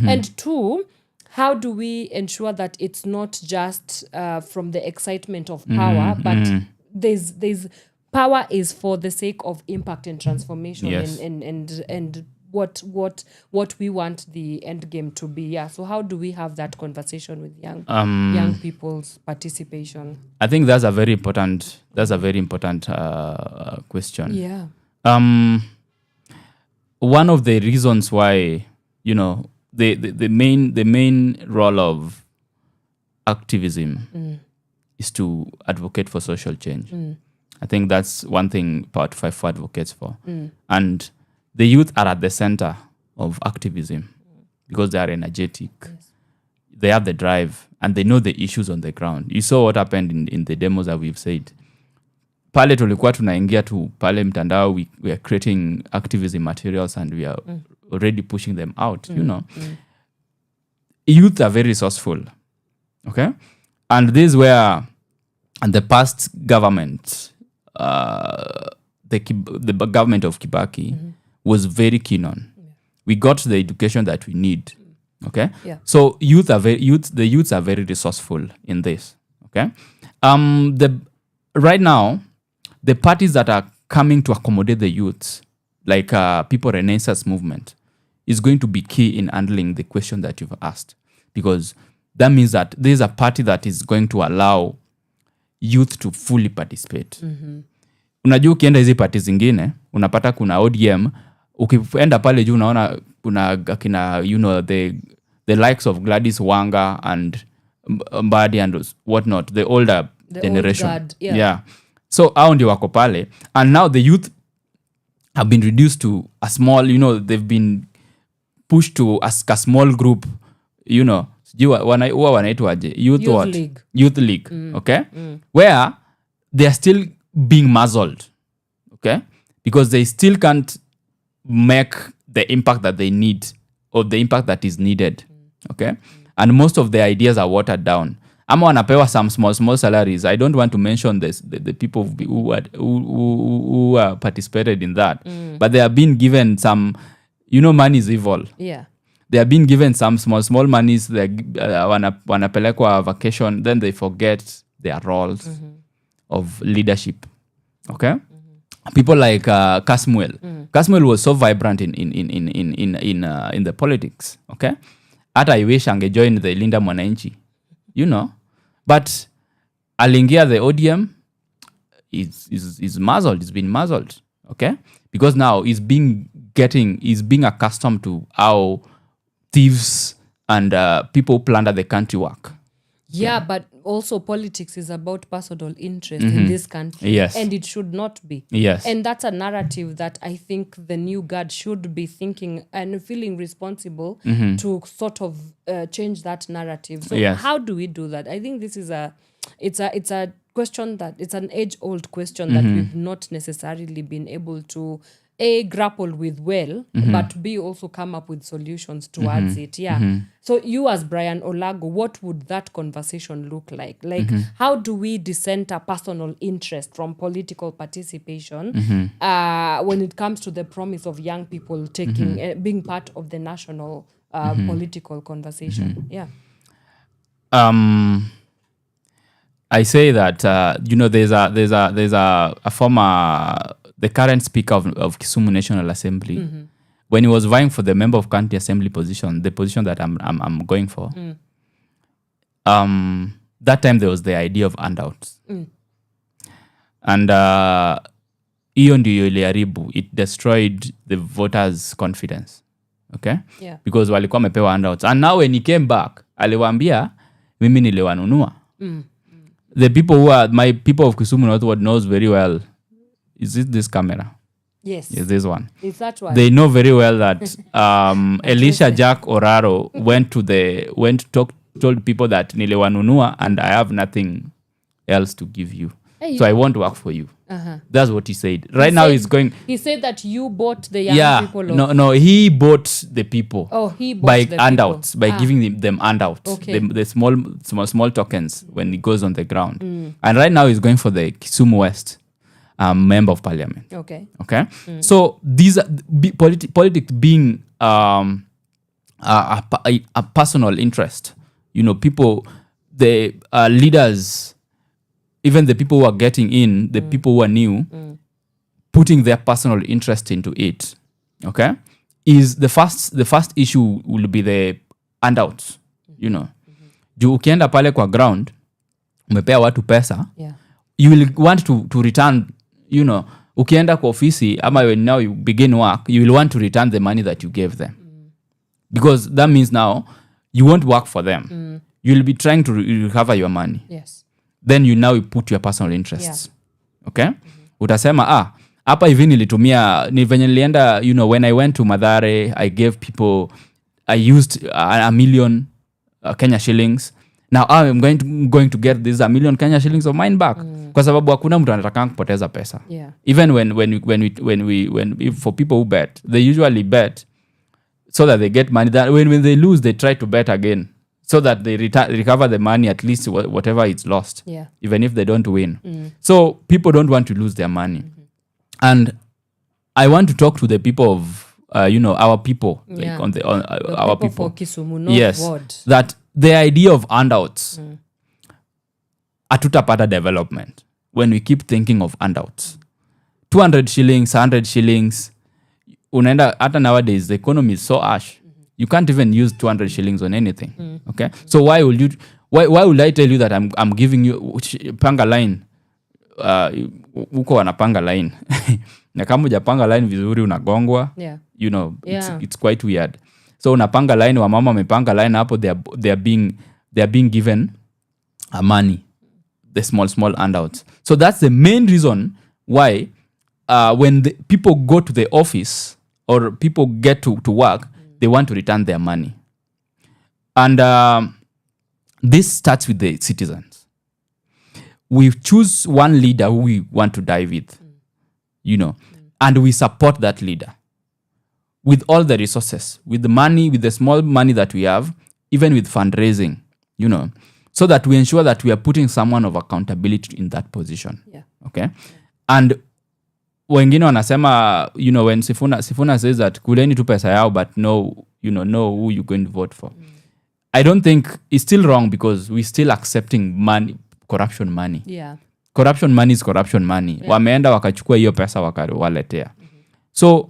And two, how do we ensure that it's not just from the excitement of power, but there's power is for the sake of impact and transformation. Yes. and what we want the end game to be. Yeah. So how do we have that conversation with young people's participation? I think that's a very important question. Yeah. One of the reasons why, you know, the main role of activism is to advocate for social change. I think that's one thing Power 254 advocates for. And the youth are at the center of activism because they are energetic. They have the drive and they know the issues on the ground. You saw what happened in the demos that we've said. Pale tulikuwa tunaingia tu pale mtandao, we are creating activism materials and we are already pushing them out, you know. Youth are very resourceful, okay? And this is where the past government, the government of Kibaki was very keen on. We got the education that we need, okay? Yeah. So the youths are very resourceful in this, okay? Right now, the parties that are coming to accommodate the youths, like People Renaissance Movement, is going to be key in handling the question that you've asked, because that means that there is a party that is going to allow youth to fully participate. Unajua ukienda hizi party zingine unapata kuna ODM, ukienda pale juu unaona kuna kina, you know, the likes of Gladys Wanga and Mbadi and whatnot, the older generation. Old guard, yeah. So hao ndio wako pale, and now the youth have been reduced to a small, you know, they've been pushed to a small group, you know, wanaitwaje, youth league, okay, where they are still being muzzled, okay, because they still can't make the impact that they need or the impact that is needed, okay, and most of the ideas are watered down. Ama wanapewa some small salaries. I don't want to mention this, the people who participated in that, but they are being given some, you know, money is evil. Yeah. They are being given some small monies. They wanapelekwa vacation, then they forget their roles of leadership. Okay, people like Kasmuel. Kasmuel was so vibrant in the politics. Okay, hata I wish angejoin the Linda Mwananchi, you know, but alingia the ODM is muzzled. He's been muzzled. Okay, because now he's being accustomed to how thieves and people plunder the country work. Yeah, but also politics is about personal interest in this country. Yes. And it should not be. Yes. And that's a narrative that I think the new guard should be thinking and feeling responsible to sort of change that narrative. So Yes. how do we do that? I think this is it's a question that it's an age-old question that we've not necessarily been able to grapple with well, but B, also come up with solutions towards it. Yeah. So you as Brian Olago, what would that conversation look like? Like, how do we decenter personal interest from political participation when it comes to the promise of young people taking being part of the national political conversation? Yeah. I say that you know, there's a former, the current speaker of Kisumu National Assembly, when he was vying for the member of county assembly position, the position that I'm going for, that time there was the idea of handouts, and hiyo ndio iliharibu, it destroyed the voters' confidence, okay, Yeah. because walikuwa wamepewa handouts, and now when he came back aliwaambia mimi niliwanunua. The people who are my people of Kisumu Northward knows very well. Is it this camera? Yes. Yes, this one. Is that one? They know very well that Elisha Jack Oraro told people that niliwanunua and I have nothing else to give you. Hey, so I won't work for you. That's what he said. Right now he's going. He said that you bought the young people. No, he bought the people. Oh, he bought by the handouts, people. by giving them handouts, Okay. the small tokens when it goes on the ground. And right now he's going for the Kisumu West member of parliament. Okay. Okay, so these are politics being a personal interest. You know, people, the leaders, even the people who are getting in, the people who are new, putting their personal interest into it. Okay, is the first issue will be the handouts. You know, juu ukienda pale kwa ground, umepea watu pesa, Yeah. you will want to return. You know, ukienda kwa ofisi ama when now you begin work, you will want to return the money that you gave them, because that means now you won't work for them. You'll be trying to recover your money. Yes. Then you put your personal interests. Okay, utasema hapa hivi nilitumia ni venye nilienda, when I went to Mathare, I gave people, I used a million Kenya shillings. Now I'm going to get this a million Kenya shillings of mine back. Kwa sababu hakuna mtu anataka kupoteza pesa. Yeah. Even when for people who bet, they usually bet so that they get money. That when they lose, they try to bet again so that they recover the money, at least whatever it's lost. Yeah. Even if they don't win. So people don't want to lose their money. And I want to talk to the people of our people, like on our people. For Kisumu, not yes, ward. that the idea of handouts, atutapata development when we keep thinking of handouts. 200 shillings, 100 shillings. Unaenda, hata nowadays the economy is so harsh. You can't even use 200 shillings on anything. Okay, so why would I tell you that I'm giving you panga line? Uko wanapanga line na kama hujapanga line vizuri unagongwa. Yeah. It's quite weird. So unapanga line, wa mama wamepanga line hapo, they are being given money, the small handouts. So that's the main reason why when the people go to the office or people get to work, they want to return their money. And this starts with the citizens. We choose one leader who we want to die with, and we support that leader with all the resources, with the money, with the small money that we have, even with fundraising, so that we ensure that we are putting someone of accountability in that position. Yeah. Okay. And wengine wanasema, when Sifuna says that kuleni tu pesa yao, but know who you're going to vote for. I don't think it's still wrong, because we're still accepting money, corruption money. Yeah. Corruption money is corruption money. Yeah. Wameenda wakachukua hiyo pesa wakawaletea. So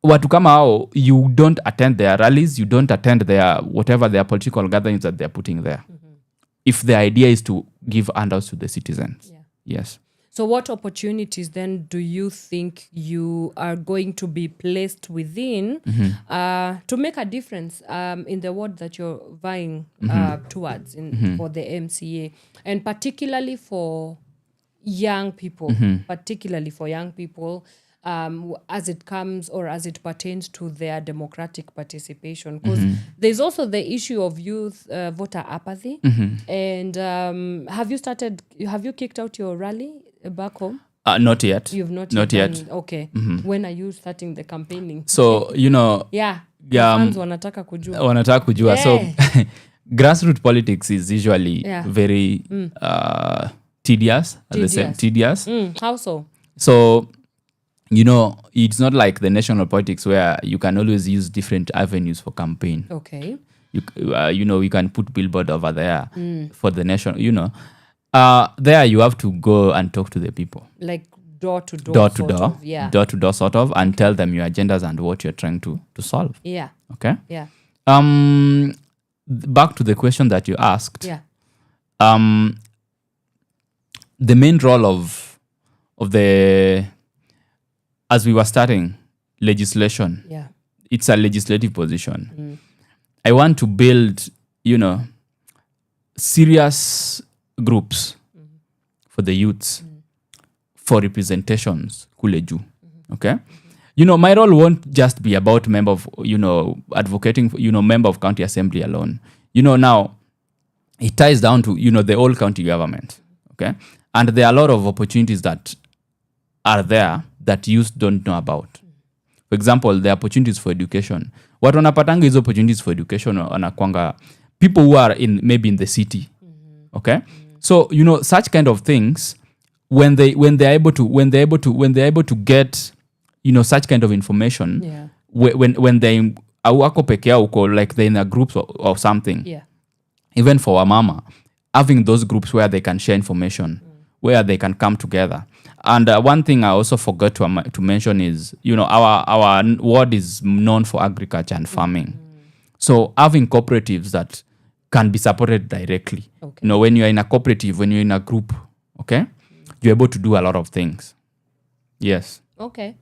watu kama hao, you don't attend their rallies, you don't attend their whatever their political gatherings that they're putting there. If the idea is to give handouts to the citizens. Yeah. Yes. So what opportunities then do you think you are going to be placed within to make a difference in the ward that you're vying towards for the MCA, and particularly for young people, as it comes or as it pertains to their democratic participation? Because there's also the issue of youth voter apathy. And have you kicked out your rally back home? Not yet. You've not yet. Okay. When are you starting the campaigning? So, yeah. Fans wanataka kujua. So grassroots politics is usually very tedious. Tedious. How so? So, it's not like the national politics where you can always use different avenues for campaign. Okay. You can put billboard over there for the nation, there you have to go and talk to the people. Like door to door. Door to door sort of, and tell them your agendas and what you're trying to solve. Yeah. Okay? Yeah. Back to the question that you asked. Yeah. The main role of the, as we were starting, legislation. Yeah. It's a legislative position. I want to build, serious groups for the youths, for representations kule juu. Okay? My role won't just be about member of, advocating for, member of county assembly alone. Now it ties down to, the whole county government. Okay? And there are a lot of opportunities that are there that youth don't know about. For example, the opportunities for education. Watu wanapatanga hizo opportunities for education wanakwanga people who are maybe in the city. Okay? So, such kind of things, when they're able to get, such kind of information, when they wako peke yao, like they're in a group or something. Yeah. Even for a mama, having those groups where they can share information, where they can come together. And one thing I also forgot to mention is, our ward is known for agriculture and farming. So having cooperatives that can be supported directly. Okay. When you're in a cooperative, when you're in a group, okay, you're able to do a lot of things. Yes. Okay.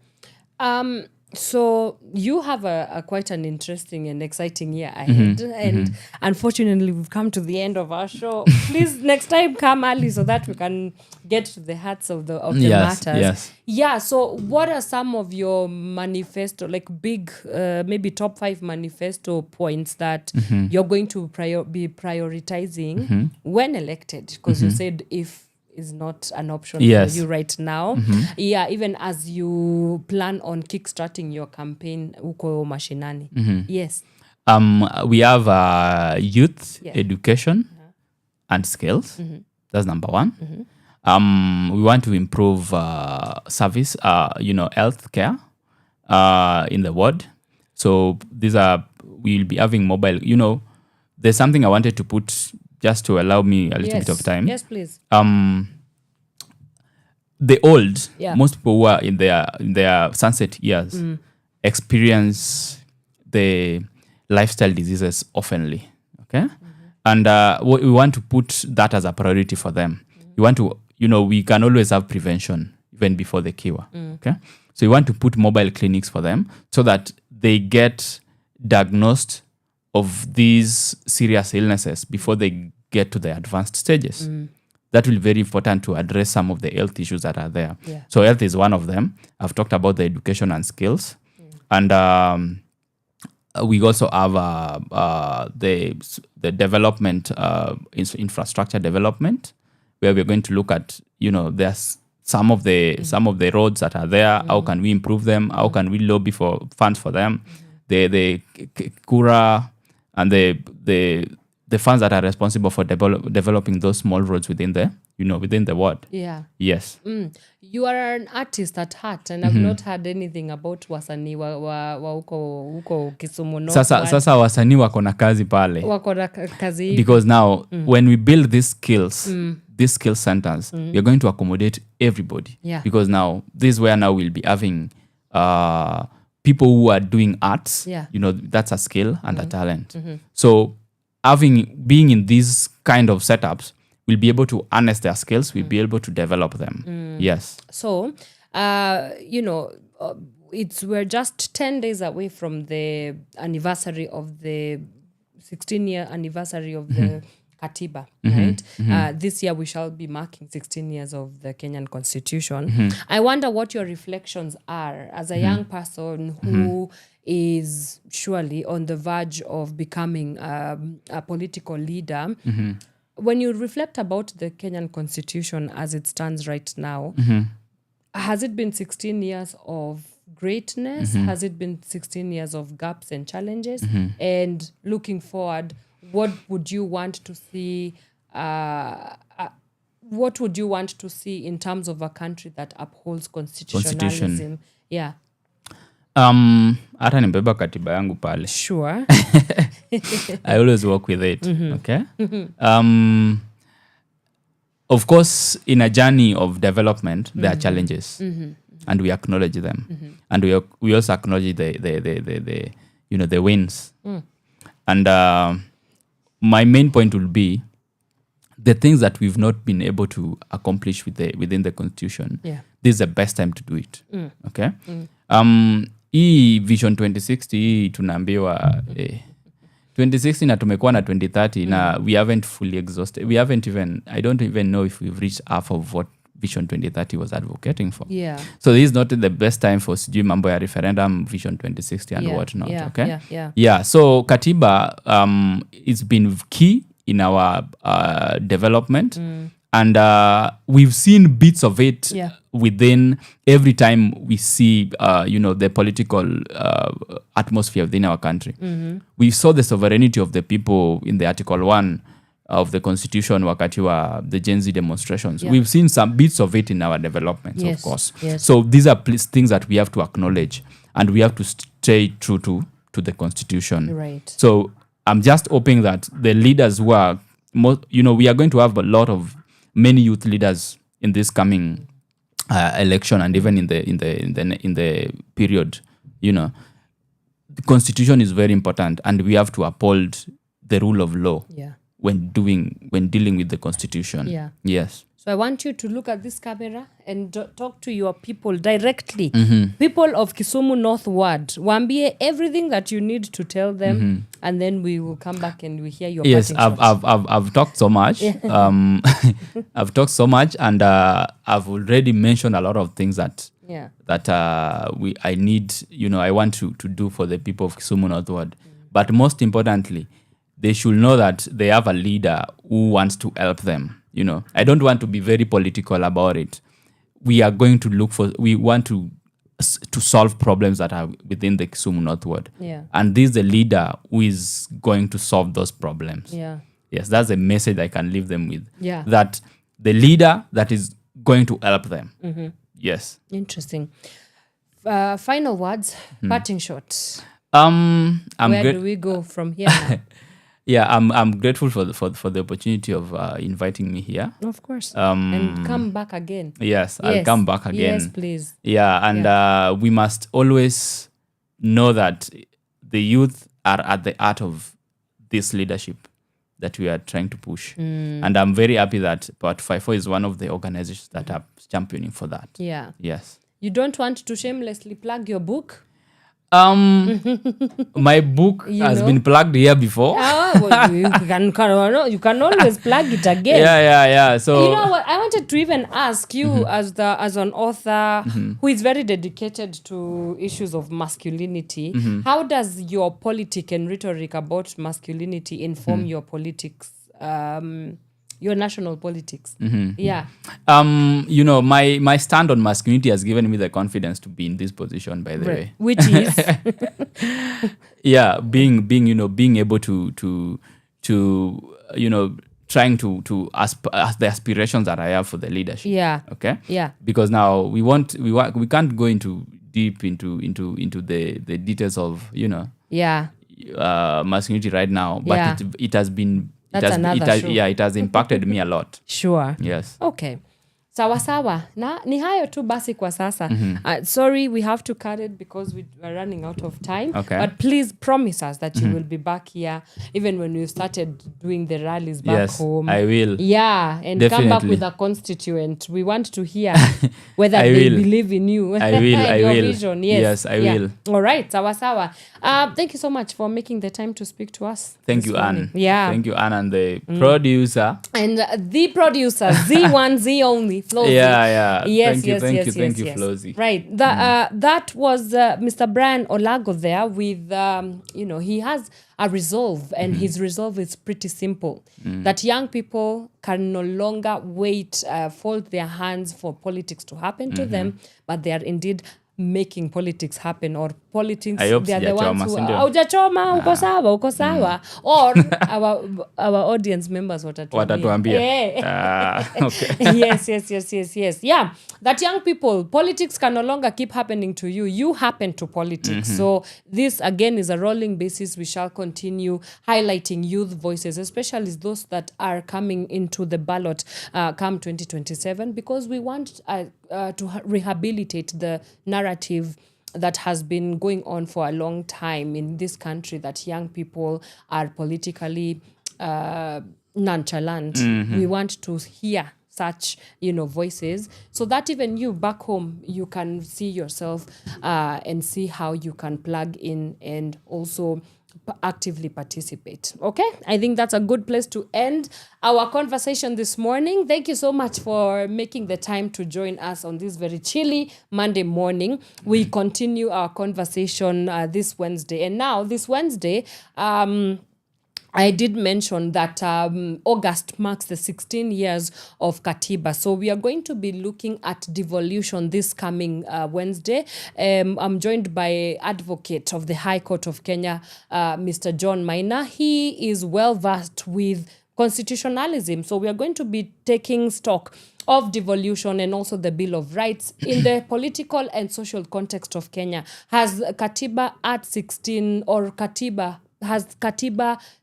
So you have a quite an interesting and exciting year ahead, and unfortunately we've come to the end of our show. Please next time come early so that we can get to the hearts of the Yes, matters. yes. Yeah. So what are some of your manifesto, like big, maybe top 5 manifesto points that you're going to be prioritizing when elected? Because you said if is not an option Yes. for you right now. Yeah, even as you plan on kickstarting your campaign uko mashinani. Yes. We have youth Yeah. education and skills. That's number 1. We want to improve service, health care in the ward. So we'll be having mobile, there's something I wanted to put just to allow me a little bit of time. Yes, please. The old, Yeah. most people who are in their sunset years experience the lifestyle diseases oftenly. Okay, and we want to put that as a priority for them. We want to, we can always have prevention even before the cure. Okay, so we want to put mobile clinics for them so that they get diagnosed of these serious illnesses before they get to the advanced stages. That will be very important to address some of the health issues that are there. Yeah. So health is one of them. I've talked about the education and skills. And we also have the development, infrastructure development, where we're going to look at, there's some of the roads that are there. How can we improve them? How can we lobby for funds for them? The Kura and the funds that are responsible for developing those small roads within the ward. Yeah. Yes. You are an artist at heart, and I've not heard anything about wasanii wa huko Kisumu North. Sasa wasanii wako na kazi pale. Wako na kazi hivi. Because now when we build these skill centers, we are going to accommodate everybody. Yeah. Because now this is where now we'll be having people who are doing arts. Yeah. That's a skill and a talent. So being in these kind of setups, we'll be able to harness their skills. We'll be able to develop them. Yes. So, we're just 10 days away from the anniversary of the 16-year anniversary of the Katiba, right? This year we shall be marking 16 years of the Kenyan Constitution. I wonder what your reflections are as a young person who is surely on the verge of becoming a political leader. When you reflect about the Kenyan Constitution as it stands right now, has it been 16 years of greatness? Has it been 16 years of gaps and challenges? And looking forward, what would you want to see? What would you want to see in terms of a country that upholds constitutionalism? Yeah. Hata nibeba katiba yangu pale. Sure. I always work with it. Okay. Of course, in a journey of development, there are challenges, and we acknowledge them, and we also acknowledge the wins. And my main point will be the things that we've not been able to accomplish within the Constitution. Yeah. This is the best time to do it. Okay. Hii Vision 2060 hii tunaambiwa 2060 na tumekuwa na 2030 na we haven't fully exhausted. I don't even know if we've reached half of what Vision 2030 was advocating for. Yeah. So this is not the best time for sijui mambo ya referendum, Vision 2060 and whatnot. Okay. Yeah. So Katiba it's been key in our development. And we've seen bits of it within every time we see, the political atmosphere within our country. We saw the sovereignty of the people in the Article 1 of the Constitution wakati wa the Gen Z demonstrations. We've seen some bits of it in our developments, of course. Yes. So these are things that we have to acknowledge, and we have to stay true to the Constitution. Right. So I'm just hoping that the leaders who are, we are going to have a lot of many youth leaders in this coming election, and even in the period. The Constitution is very important, and we have to uphold the rule of law when dealing with the Constitution. Yeah. Yes. So I want you to look at this camera and talk to your people directly. People of Kisumu Northward. Wambie everything that you need to tell them, and then we will come back and we hear your Yes, parting shot. I've talked so much. I've talked so much, and I've already mentioned a lot of things that I need. I want to do for the people of Kisumu Northward. But most importantly, they should know that they have a leader who wants to help them. I don't want to be very political about it. We are going to we want to solve problems that are within the Kisumu Northward. Yeah. And this is the leader who is going to solve those problems. Yeah. Yes, that's a message I can leave them with. Yeah. That the leader that is going to help them. Yes. Interesting. Final words, parting shot. Where do we go from here now? Yeah, I'm grateful for the opportunity of inviting me here. Of course. And come back again. Yes, I'll come back again. Yes, please. Yeah, and we must always know that the youth are at the heart of this leadership that we are trying to push. And I'm very happy that Part 54 is one of the organizations that are championing for that. Yeah. Yes. You don't want to shamelessly plug your book? My book has been plugged here before. Well, you can always plug it again. Yeah. So you know what? I wanted to even ask you as an author who is very dedicated to issues of masculinity. How does your politic and rhetoric about masculinity inform your politics? Your national politics. Yeah. My stand on masculinity has given me the confidence to be in this position, by the way. Which is being able to trying to the aspirations that I have for the leadership. Yeah. Okay. Yeah. Because now we can't go deep into the details of masculinity right now, but it has been. It has impacted me a lot. Sure. Yes. Okay. Sawa. Ni hayo tu basi kwa sasa. Sorry, we have to cut it because we are running out of time. Okay. But please promise us that you will be back here even when you started doing the rallies back home. I will. Yeah, and Definitely. come back with a constituent. We want to hear whether I they will. believe in you. I will. and I your will. vision. Yes, I will. All right, sawa. Thank you so much for making the time to speak to us. Thank this you, morning. Anne. Yeah. Thank you, Anne, and the producer. And the producer, Z1, Z only, Flozz. Yeah. Yes, Thank you, yes. Flozz. Right. That was Mr. Brian Olago there with, he has a resolve, and his resolve is pretty simple. That young people can no longer wait, fold their hands for politics to happen to them, but they are indeed making politics happen, or politics, I hope they are the ones who sijachoma, hujachoma, uko sawa or our audience members watatuambia. Okay. Yes. Yeah, that young people, politics can no longer keep happening to you. You happen to politics. So this again is a rolling basis. We shall continue highlighting youth voices, especially those that are coming into the ballot come 2027, because we want to rehabilitate the narrative that has been going on for a long time in this country, that young people are politically nonchalant. We want to hear such voices, so that even you back home, you can see yourself and see how you can plug in and also actively participate. Okay, I think that's a good place to end our conversation this morning. Thank you so much for making the time to join us on this very chilly Monday morning. We continue our conversation this Wednesday, and now this Wednesday I did mention that August marks the 16 years of Katiba. So we are going to be looking at devolution this coming Wednesday. I'm joined by advocate of the High Court of Kenya, Mr. John Maina. He is well versed with constitutionalism. So we are going to be taking stock of devolution and also the Bill of Rights in the political and social context of Kenya. Has Katiba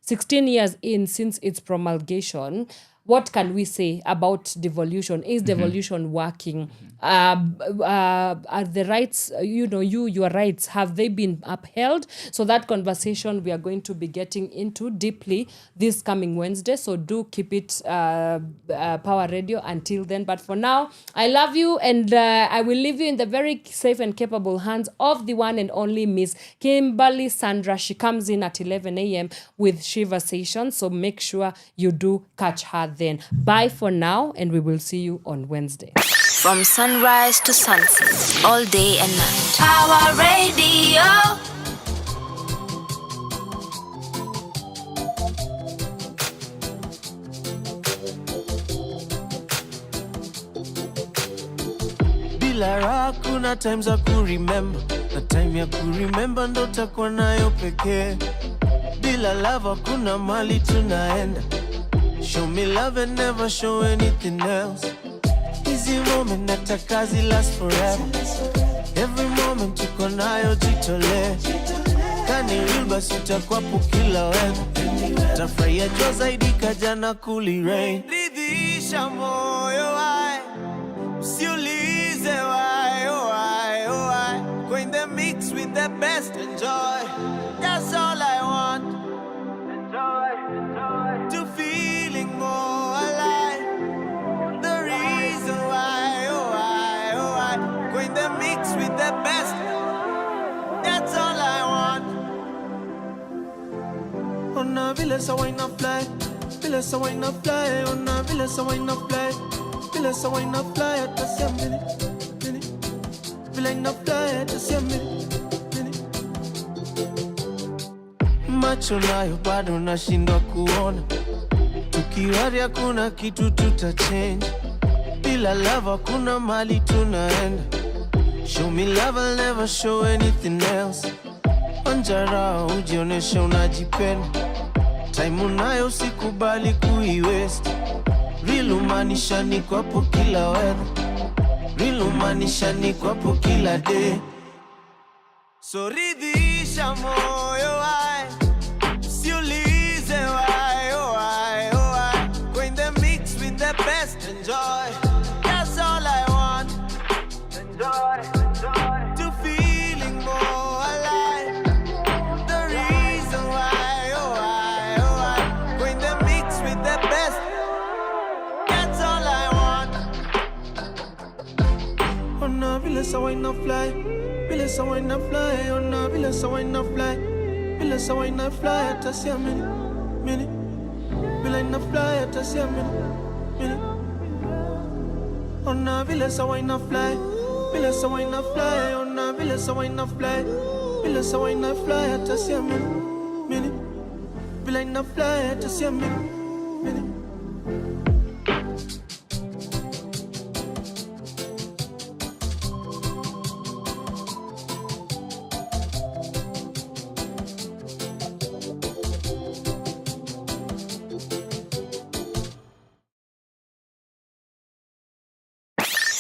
16 years in since its promulgation? what can we say about devolution? Is devolution working? Are the rights, your rights, have they been upheld? So that conversation we are going to be getting into deeply this coming Wednesday. So do keep it Power Radio until then. But for now, I love you, and I will leave you in the very safe and capable hands of the one and only Miss Kimberly Sandra. She comes in at 11 a.m. with Shiva Session. So make sure you do catch her then. Bye for now, and we will see you on Wednesday. From sunrise to sunset, all day and night. Power Radio. Bila raha kuna time za kuremember, na time ya kuremember ndo takuwa nayo pekee. Bila love kuna mali tunaenda. Show me love and never show anything else. Easy moment nataka zi last forever. Every moment tuko nayo jitole. Kani real basi utakuwapo kila wewe. Tafurahia jua zaidi kajana kuli rain. Ridhisha moyo wai, usiulize why, oh why, oh why. Go in the mix with the best, enjoy. That's all I want. Enjoy, enjoy. To feeling more alive. The reason why, oh why, oh why. Go in the mix with the best. That's all I want. Oh na vile sa why not fly. Vile sa why not fly. Oh na vile sa why not fly. Vile sa why not fly. Atasia mini, mini. Vile na fly. Atasia mini, mini. Macho nayo bado nashindwa kuona. Tukiwari hakuna kitu tutachange. Bila love hakuna mali tunaenda. Show me love, I'll never show anything else. Anjara ujionesha unajipenda. Time unayo sikubali kuiwaste. Real umaanisha niko hapo kila weather. Real umaanisha niko hapo kila day. So ridhisha moyo wai, usiulize why, oh why, oh why. Go in the mix with the best, enjoy. That's all I want. Enjoy, enjoy. To feeling more alive. The reason why, oh why, oh why. Go in the mix with the best. That's all I want. Oh no, vile sa why not fly. Vile sa why not fly. Oh no, vile sa why not fly. Vile sa why not fly. Atasia mini, mini. Vile na fly. Atasia mini, mini. Oh no, vile sa why not fly. Vile sa why not fly. Oh no, vile sa why not fly. Vile sa why not fly. Atasia mini, mini. Vile na fly. Atasia mini, mini.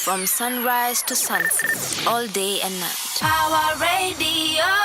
From sunrise to sunset, all day and night. Power Radio.